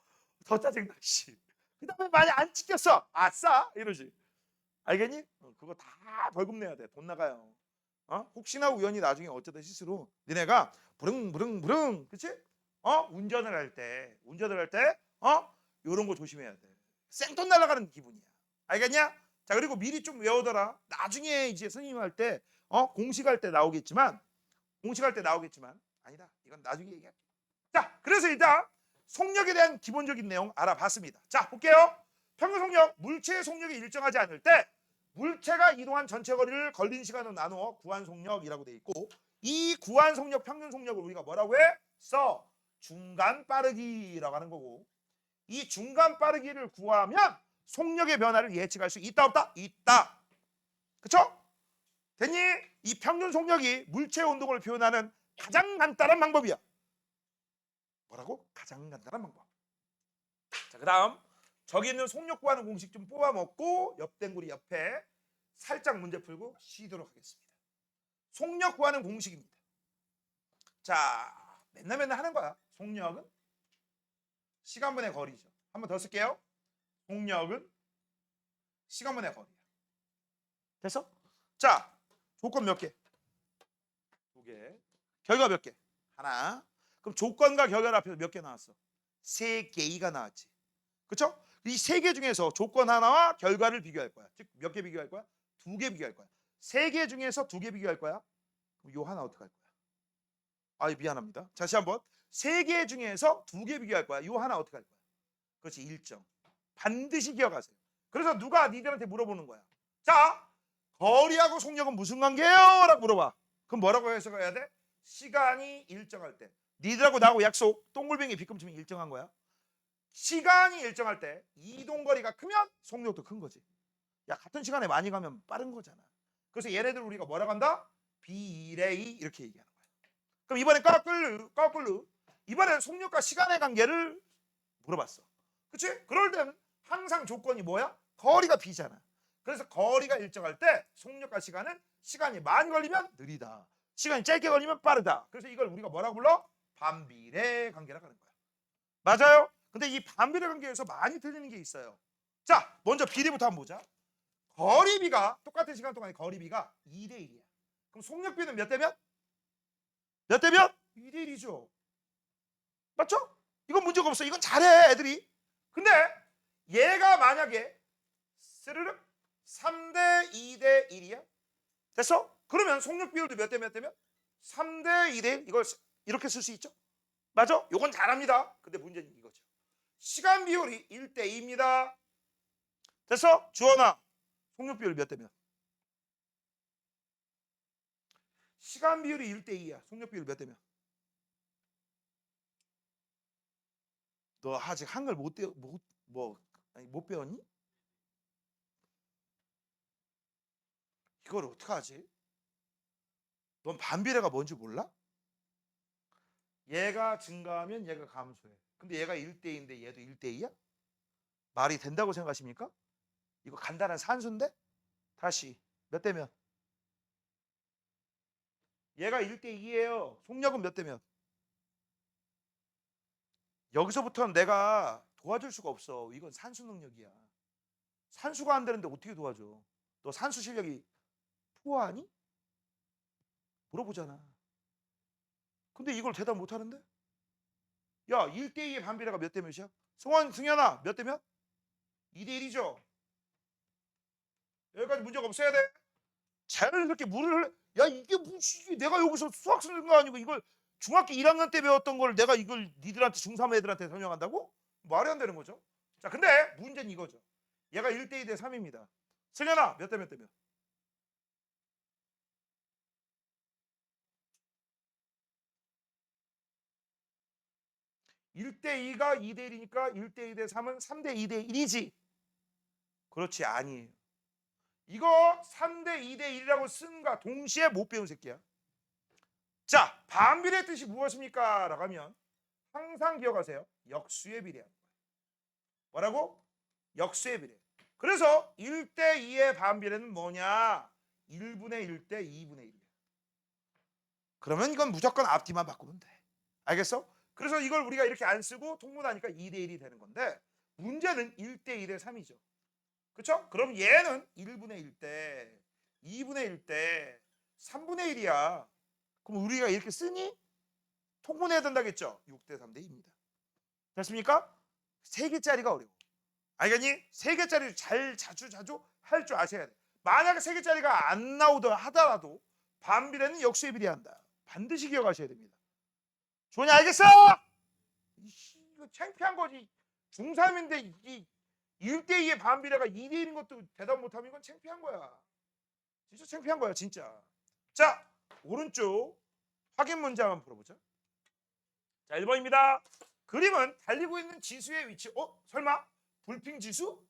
더 짜증나 씨. 그다음에 만약 안 찍혔어. 아싸 이러지. 알겠니? 그거 다 벌금 내야 돼. 돈 나가요. 혹시나 우연히 나중에 어쩌다 실수로 니네가 부릉부릉부릉, 그치? 운전을 할 때 요런 거 조심해야 돼. 생돈 날아가는 기분이야. 알겠냐? 자, 그리고 미리 좀 외워둬라. 나중에 이제 선생님 할 때 공식할 때 나오겠지만 아니다. 이건 나중에 얘기할게. 자, 그래서 일단 속력에 대한 기본적인 내용 알아봤습니다. 자, 볼게요. 평균 속력, 물체의 속력이 일정하지 않을 때 물체가 이동한 전체 거리를 걸린 시간으로 나누어 구한 속력이라고 돼 있고, 이 구한 속력, 평균 속력을 우리가 뭐라고 해? 중간 빠르기라고 하는 거고, 이 중간 빠르기를 구하면 속력의 변화를 예측할 수 있다 없다? 있다. 그쵸? 됐니? 이 평균 속력이 물체의 운동을 표현하는 가장 간단한 방법이야. 뭐라고? 가장 간단한 방법. 자, 그 다음 저기 있는 속력 구하는 공식 좀 뽑아먹고 옆댕구리 옆에 살짝 문제 풀고 쉬도록 하겠습니다. 속력 구하는 공식입니다. 자, 맨날 하는 거야. 속력은 시간분의 거리죠. 한번 더 쓸게요. 속력은 시간분의 거리야. 됐어? 자, 조건 몇 개? 2개. 결과 몇 개? 하나. 그럼 조건과 결과를 합해서 몇 개 나왔어? 3개가 나왔지. 그렇죠? 이 3개 중에서 조건 하나와 결과를 비교할 거야. 즉 몇 개 비교할 거야? 2개 비교할 거야. 3개 중에서 2개 비교할 거야. 그럼 요 하나 어떻게 할 거야? 미안합니다. 다시 한번. 3개 중에서 2개 비교할 거야. 요 하나 어떻게 할 거야? 그렇지, 일정. 반드시 기억하세요. 그래서 누가 니들한테 물어보는 거야. 자, 거리하고 속력은 무슨 관계예요? 라고 물어봐. 그럼 뭐라고 해석해야 돼? 시간이 일정할 때. 니들하고 나하고 약속, 똥물뱅이 빗금치면 일정한 거야. 시간이 일정할 때 이동거리가 크면 속력도 큰 거지. 같은 시간에 많이 가면 빠른 거잖아. 그래서 얘네들 우리가 뭐라고 한다? 비례히 이렇게 얘기하는 거야. 그럼 이번엔 거꾸로 이번엔 속력과 시간의 관계를 물어봤어. 그치? 그럴 때는 항상 조건이 뭐야? 거리가 비잖아. 그래서 거리가 일정할 때 속력과 시간이 많이 걸리면 느리다. 시간이 짧게 걸리면 빠르다. 그래서 이걸 우리가 뭐라고 불러? 반비례 관계라고 하는 거야. 맞아요? 근데 이 반비례 관계에서 많이 틀리는 게 있어요. 자, 먼저 비례부터 한번 보자. 거리비가 똑같은 시간 동안에 거리비가 2대 1이야. 그럼 속력비는 몇 대 몇? 몇 대 몇? 2대 1이죠. 맞죠? 이건 문제가 없어. 이건 잘해, 애들이. 근데 얘가 만약에 스르륵 3대 2대 1이야. 됐어? 그러면 속력 비율도 몇 대 몇 대면? 3대 2대 1. 이걸 이렇게 쓸 수 있죠? 맞아? 요건 잘합니다. 근데 문제는 이거죠. 시간 비율이 1대 2입니다. 됐어? 주원아, 속력 비율 몇 대 몇? 시간 비율이 1대 2야. 속력 비율 몇 대 몇? 너 아직 한글 못 배웠니? 이걸 어떡하지? 넌 반비례가 뭔지 몰라? 얘가 증가하면 얘가 감소해. 근데 얘가 1대2인데 얘도 1대2야? 말이 된다고 생각하십니까? 이거 간단한 산수인데? 다시 몇 대 몇? 얘가 1대2예요. 속력은 몇 대 몇? 여기서부터는 내가 도와줄 수가 없어. 이건 산수 능력이야. 산수가 안 되는데 어떻게 도와줘? 너 산수 실력이 푸어하니? 물어보잖아. 근데 이걸 대답 못 하는데? 야, 1대2의 반비례가 몇 대 몇이야? 승현아, 몇 대 몇? 2대1이죠. 여기까지 문제가 없어야 돼. 자연스럽게 물을 야, 이게 무슨 내가 여기서 수학 쓰는 거 아니고 이걸 중학교 1학년 때 배웠던 걸 내가 이걸 니들한테 중3 애들한테 설명한다고? 말이 안 되는 거죠. 자, 근데 문제는 이거죠. 얘가 1대2 대 3입니다. 승현아, 몇 대 몇 대 몇? 1대2가 2대1이니까 1대2 대 3은 3대2 대 1이지. 그렇지, 아니에요. 이거 3대2 대 1이라고 쓴과 동시에 못 배운 새끼야. 자, 반비례의 뜻이 무엇입니까? 라고 하면 항상 기억하세요. 역수에 비례한 거예요. 뭐라고? 역수에 비례. 그래서 1대2의 반비례는 뭐냐? 1분의 1 대 2분의 1이야. 그러면 이건 무조건 앞뒤만 바꾸면 돼. 알겠어? 그래서 이걸 우리가 이렇게 안 쓰고 통분하니까 2대1이 되는 건데 문제는 1대2 대 3이죠. 그렇죠? 그럼 얘는 1분의 1 대 2분의 1 대 3분의 1이야. 그럼 우리가 이렇게 쓰니? 통분해야 된다겠죠? 6대 3대 2입니다. 됐습니까? 3개짜리가 어려워. 알겠니? 3개짜리 자주 할 줄 아셔야 돼. 만약에 3개짜리가 안 나오더 하더라도 반비례는 역수에 비례한다. 반드시 기억하셔야 됩니다. 좋냐? 알겠어? 이거 창피한 거지. 중3인데 이 1대2의 반비례가 2대1인 것도 대답 못하면 이건 창피한 거야. 진짜 창피한 거야, 진짜. 자, 오른쪽 확인 문제 한번 풀어보자. 자, 1번입니다. 그림은 달리고 있는 지수의 위치. 설마 불핑 지수?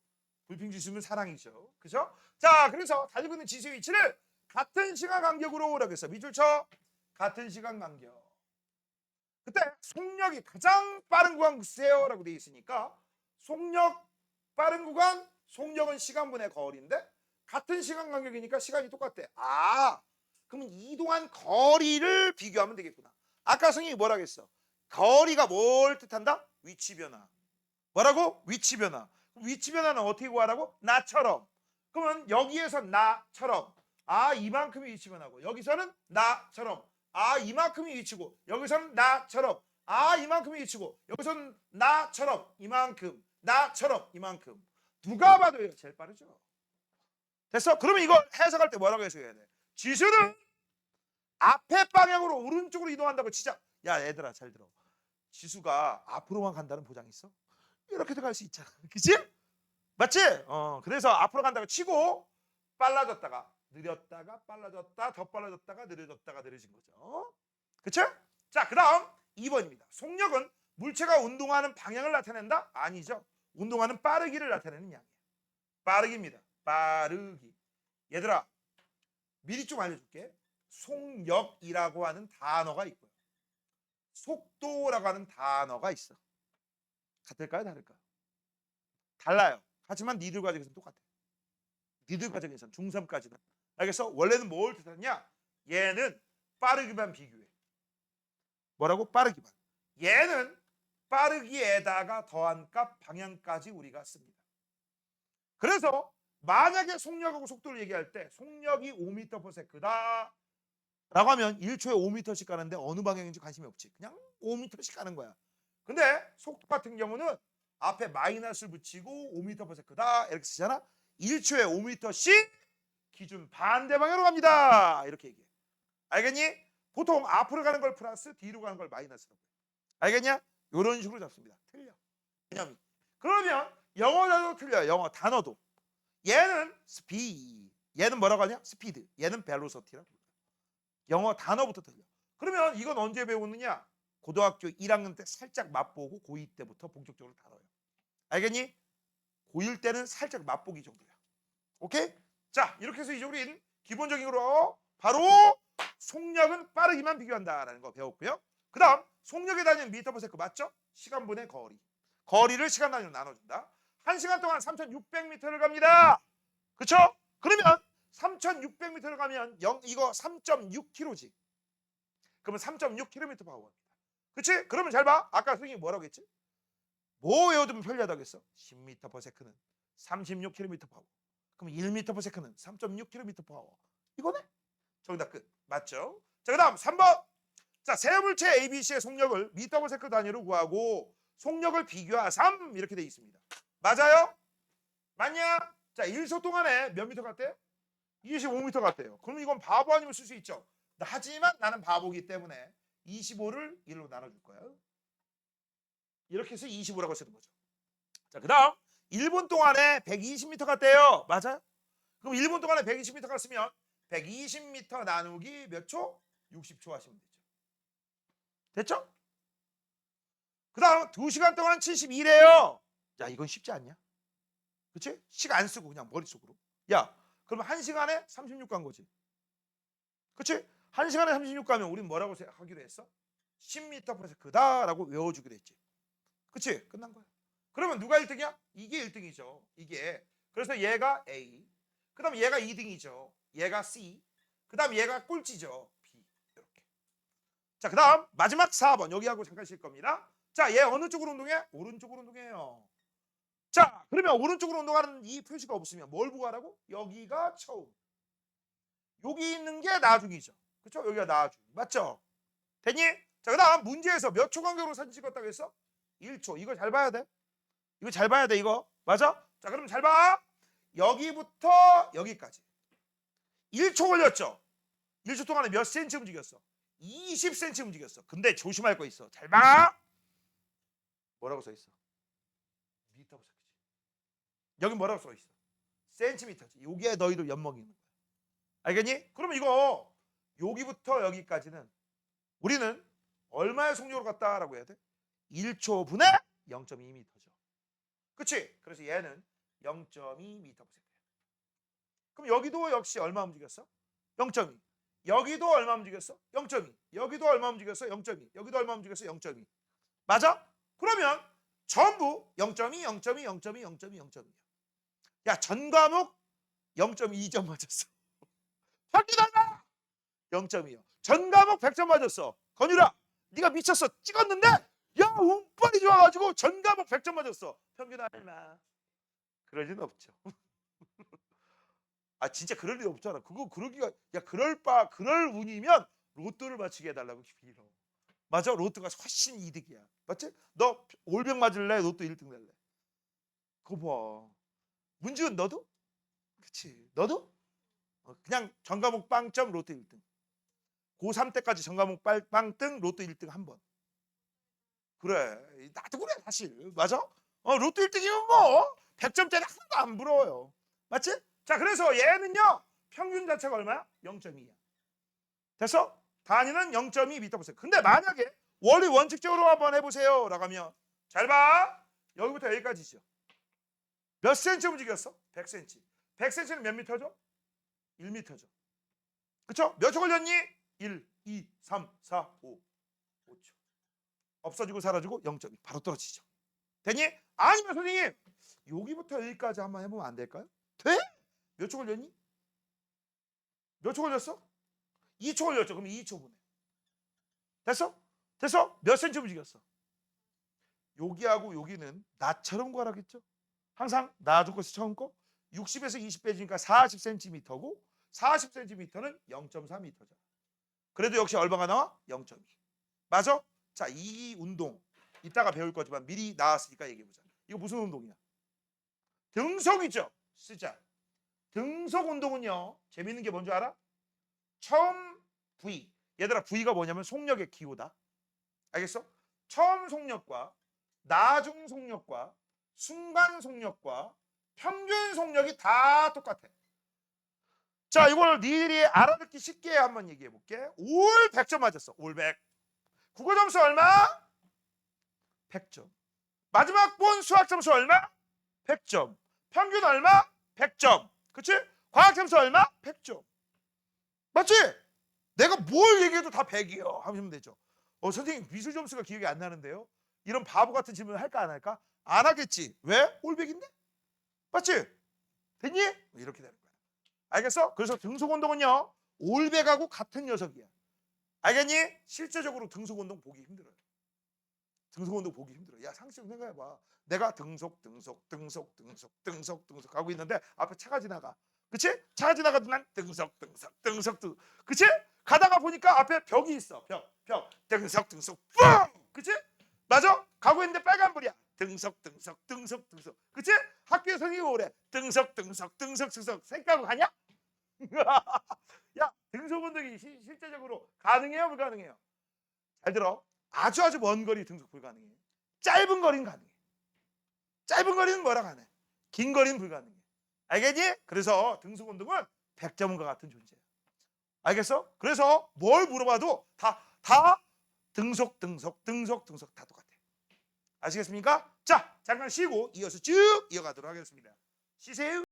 불핑 지수면 사랑이죠. 그죠? 자, 그래서 달리고 있는 지수의 위치를 같은 시간 간격으로 오라고 했어. 밑줄 쳐. 같은 시간 간격. 그때 속력이 가장 빠른 구간 세요라고 되어 있으니까 속력 빠른 구간, 속력은 시간분의 거리인데 같은 시간 간격이니까 시간이 똑같대. 그러면 이동한 거리를 비교하면 되겠구나. 아까 선생님이 뭐라고 했어? 거리가 뭘 뜻한다? 위치 변화. 뭐라고? 위치 변화. 위치 변화는 어떻게 구하라고? 나처럼. 그러면 여기에서 나처럼 이만큼이 위치 변화고 여기서는 나처럼 이만큼이 위치고 여기서는 나처럼 이만큼이 위치고 여기서는 나처럼 이만큼 나처럼 이만큼. 누가 봐도 이거 제일 빠르죠. 됐어? 그러면 이걸 해석할 때 뭐라고 해석해야 돼? 지수는 앞에 방향으로 오른쪽으로 이동한다고 치자. 야, 얘들아 잘 들어. 지수가 앞으로만 간다는 보장이 있어? 이렇게도 갈 수 있잖아. 그치? 맞지? 그래서 앞으로 간다고 치고 빨라졌다가 느렸다가 빨라졌다 더 빨라졌다가 느려졌다가 느려진 거죠. 그쵸? 자, 그 다음 2번입니다. 속력은 물체가 운동하는 방향을 나타낸다? 아니죠. 운동하는 빠르기를 나타내는 양이에요. 빠르기입니다. 빠르기. 얘들아 미리 좀 알려줄게. 속력이라고 하는 단어가 있고요. 속도라고 하는 단어가 있어. 같을까요? 다를까요? 달라요. 하지만 니들 과정에서는 똑같아요. 니들 과정에서는 중3까지는. 알겠어? 원래는 뭘 뜻하냐? 얘는 빠르기만 비교해. 뭐라고? 빠르기만. 얘는 빠르기에다가 더한 값 방향까지 우리가 씁니다. 그래서 만약에 속력하고 속도를 얘기할 때 속력이 5m/s다 라고 하면 1초에 5m씩 가는데 어느 방향인지 관심이 없지. 그냥 5m씩 가는 거야. 근데 속도 같은 경우는 앞에 마이너스를 붙이고 5m/s다 이렇게 쓰잖아. 1초에 5m씩 기준 반대 방향으로 갑니다. 이렇게 얘기해. 알겠니? 보통 앞으로 가는 걸 플러스 뒤로 가는 걸 마이너스라고 해. 알겠냐? 이런 식으로 잡습니다. 틀려. 개념이. 그러면 영어 단어도 틀려요. 영어 단어도. 얘는 스피드. 얘는 뭐라고 하냐? 스피드. 얘는 벨로시티라고. 영어 단어부터 틀려. 그러면 이건 언제 배우느냐? 고등학교 1학년 때 살짝 맛보고 고2 때부터 본격적으로 다뤄요. 알겠니? 고1 때는 살짝 맛보기 정도야. 오케이? 자, 이렇게 해서 이제 우린 기본적인 거로 바로 속력은 빠르기만 비교한다라는 거 배웠고요. 그 다음 속력의 단위는 미터 퍼 세컨드 맞죠? 시간분의 거리. 거리를 시간 단위로 나눠준다. 1시간 동안 3,600m를 갑니다. 그쵸? 그러면 3,600m를 가면 이거 3.6km지. 그러면 3.6km 파워입니다. 그치? 그러면 잘 봐. 아까 선생님이 뭐라고 했지? 뭐 외워두면 편리하다고 했어? 10m per second는 36km 파워. 그럼 1m per second는 3.6km 파워. 이거네? 정답 끝. 맞죠? 자, 그 다음 3번. 자, 세물체 ABC의 속력을 미터 per second 단위로 구하고 속력을 비교하삼 이렇게 돼 있습니다. 맞아요? 맞냐? 자, 1초 동안에 몇 미터 갔대요? 25m 갔대요. 그럼 이건 바보 아니면 쓸 수 있죠. 하지만 나는 바보기 때문에 25를 1로 나눠줄 거야. 이렇게 해서 25라고 쓰는 거죠. 자, 그 다음 1분 동안에 120m 갔대요. 맞아요? 그럼 1분 동안에 120m 갔으면 120m 나누기 몇 초? 60초 하시면 되죠. 됐죠? 그 다음 2시간 동안 72래요. 야, 이건 쉽지 않냐? 그치? 시간 안 쓰고 그냥 머릿속으로. 야, 그러면 1시간에 36 간 거지. 그치? 1시간에 36 가면 우린 뭐라고 하기로 했어? 10m per second다라고 외워주기로 했지. 그치? 끝난 거야. 그러면 누가 1등이야? 이게 1등이죠. 이게. 그래서 얘가 A. 그 다음 얘가 2등이죠. 얘가 C. 그 다음 얘가 꼴찌죠. B. 이렇게. 자, 그 다음 마지막 4번. 여기하고 잠깐 쉴 겁니다. 자, 얘 어느 쪽으로 운동해? 오른쪽으로 운동해요. 자, 그러면 오른쪽으로 운동하는 이 표시가 없으면 뭘 보고 하라고? 여기가 처음. 여기 있는 게 나중이죠. 그렇죠? 여기가 나중. 맞죠? 됐니? 자, 그 다음 문제에서 몇 초 간격으로 사진 찍었다고 했어? 1초. 이거 잘 봐야 돼. 이거 잘 봐야 돼, 이거. 맞아? 자, 그럼 잘 봐. 여기부터 여기까지. 1초 걸렸죠? 1초 동안에 몇 센치 움직였어? 20cm 움직였어. 근데 조심할 거 있어. 잘 봐. 뭐라고 써 있어? 미터 부석이지. 여기 뭐라고 써 있어? 센티미터지. 요게 너희들 엿먹이는 거야. 알겠니? 그럼 이거 여기부터 여기까지는 우리는 얼마의 속력으로 갔다라고 해야 돼? 1초분의 0.2m죠. 그치? 그래서 얘는 0.2m per second. 그럼 여기도 역시 얼마 움직였어? 0.2. 여기도 얼마 움직였어? 0.2. 여기도 얼마 움직였어? 0.2. 여기도 얼마 움직였어? 0.2. 맞아? 그러면 전부 0.2, 0.2, 0.2, 0.2, 0.2야. 야, 전 과목 0.2점 맞았어. 확인하라! 0.2요. 전 과목 100점 맞았어. 건유라, 네가 미쳤어. 찍었는데 야, 운빨이 좋아가지고 전 과목 100점 맞았어. 평균 얼마? 그럴 리는 없죠. 아, 진짜 그럴 리 없잖아. 그거 그러기가, 야, 그럴 운이면 로또를 맞추게 해달라고 빌어. 맞아? 로또가 훨씬 이득이야. 맞지? 너 올백 맞을래? 로또 1등 될래? 그거 봐. 문지은 너도? 그치? 너도? 그냥 전과목 빵점 로또 1등. 고3 때까지 전과목 빵등 로또 1등 한 번. 그래. 나도 그래 사실. 맞아? 로또 1등이면 뭐 100점짜리 하나도 안 부러워요. 맞지? 자, 그래서 얘는요. 평균 자체가 얼마야? 0.2야. 됐어? 단위는 0.2m per second. 근데 만약에 원리 원칙적으로 한번 해보세요 라고 하면 잘 봐. 여기부터 여기까지죠. 몇 센치 움직였어? 100cm. 100cm는 몇 미터죠? 1미터죠. 그쵸? 몇 초 걸렸니? 1, 2, 3, 4, 5. 5초. 없어지고 사라지고 0.2. 바로 떨어지죠. 됐니? 아니면 선생님 여기부터 여기까지 한번 해보면 안 될까요? 돼? 몇 초 걸렸니? 몇 초 걸렸어? 2초 걸렸죠. 그럼 2초분에. 됐어? 됐어? 몇 센치 움직였어? 여기하고 여기는 나처럼 구하라겠죠? 항상 나중 것이 처음 거 60에서 20 빼주니까 40cm고 40cm는 0.4m죠. 그래도 역시 얼마가 나와? 0.2. 맞아? 자, 이 운동 이따가 배울 거지만 미리 나왔으니까 얘기해보자. 이거 무슨 운동이야? 등속이죠. 쓰자. 등속 운동은요. 재밌는 게 뭔지 알아? 처음 V. 얘들아, V가 뭐냐면 속력의 기호다. 알겠어? 처음 속력과 나중 속력과 순간 속력과 평균 속력이 다 똑같아. 자, 이걸 니들이 알아듣기 쉽게 한번 얘기해 볼게. 올 100점 맞았어. 올 100. 국어 점수 얼마? 100점. 마지막 본 수학 점수 얼마? 100점. 평균 얼마? 100점. 그치? 과학 점수 얼마? 100점. 맞지? 내가 뭘 얘기해도 다 100이요 하시면 되죠. 선생님 미술 점수가 기억이 안 나는데요. 이런 바보 같은 질문을 할까 안 할까? 안 하겠지. 왜? 올백인데? 맞지? 됐니? 이렇게 되는 거야. 알겠어? 그래서 등속운동은요 올백하고 같은 녀석이야. 알겠니? 실제적으로 등속운동 보기 힘들어요. 등속운동 보기 힘들어. 야 상식적으로 생각해봐. 내가 등속 가고 있는데 앞에 차가 지나가. 그치? 차가 지나가도 난 등속. 그치? 가다가 보니까 앞에 벽이 있어. 벽. 등속. 뿡! 그치? 맞아? 가고 있는데 빨간불이야. 등속. 그치? 학교에 선생님이 오래. 등속. 생각하고 가냐? 야, 등속 운동이 실제적으로 가능해요, 불가능해요? 잘 들어. 아주 먼 거리 등속 불가능해. 짧은 거리는 가능해. 짧은 거리는 뭐랑 안 해. 긴 거리는 불가능해. 알겠니? 그래서 등속 운동은 백점원과 같은 존재야. 알겠어? 그래서 뭘 물어봐도 다 등속 다 똑같아. 아시겠습니까? 자, 잠깐 쉬고 이어서 쭉 이어가도록 하겠습니다. 쉬세요.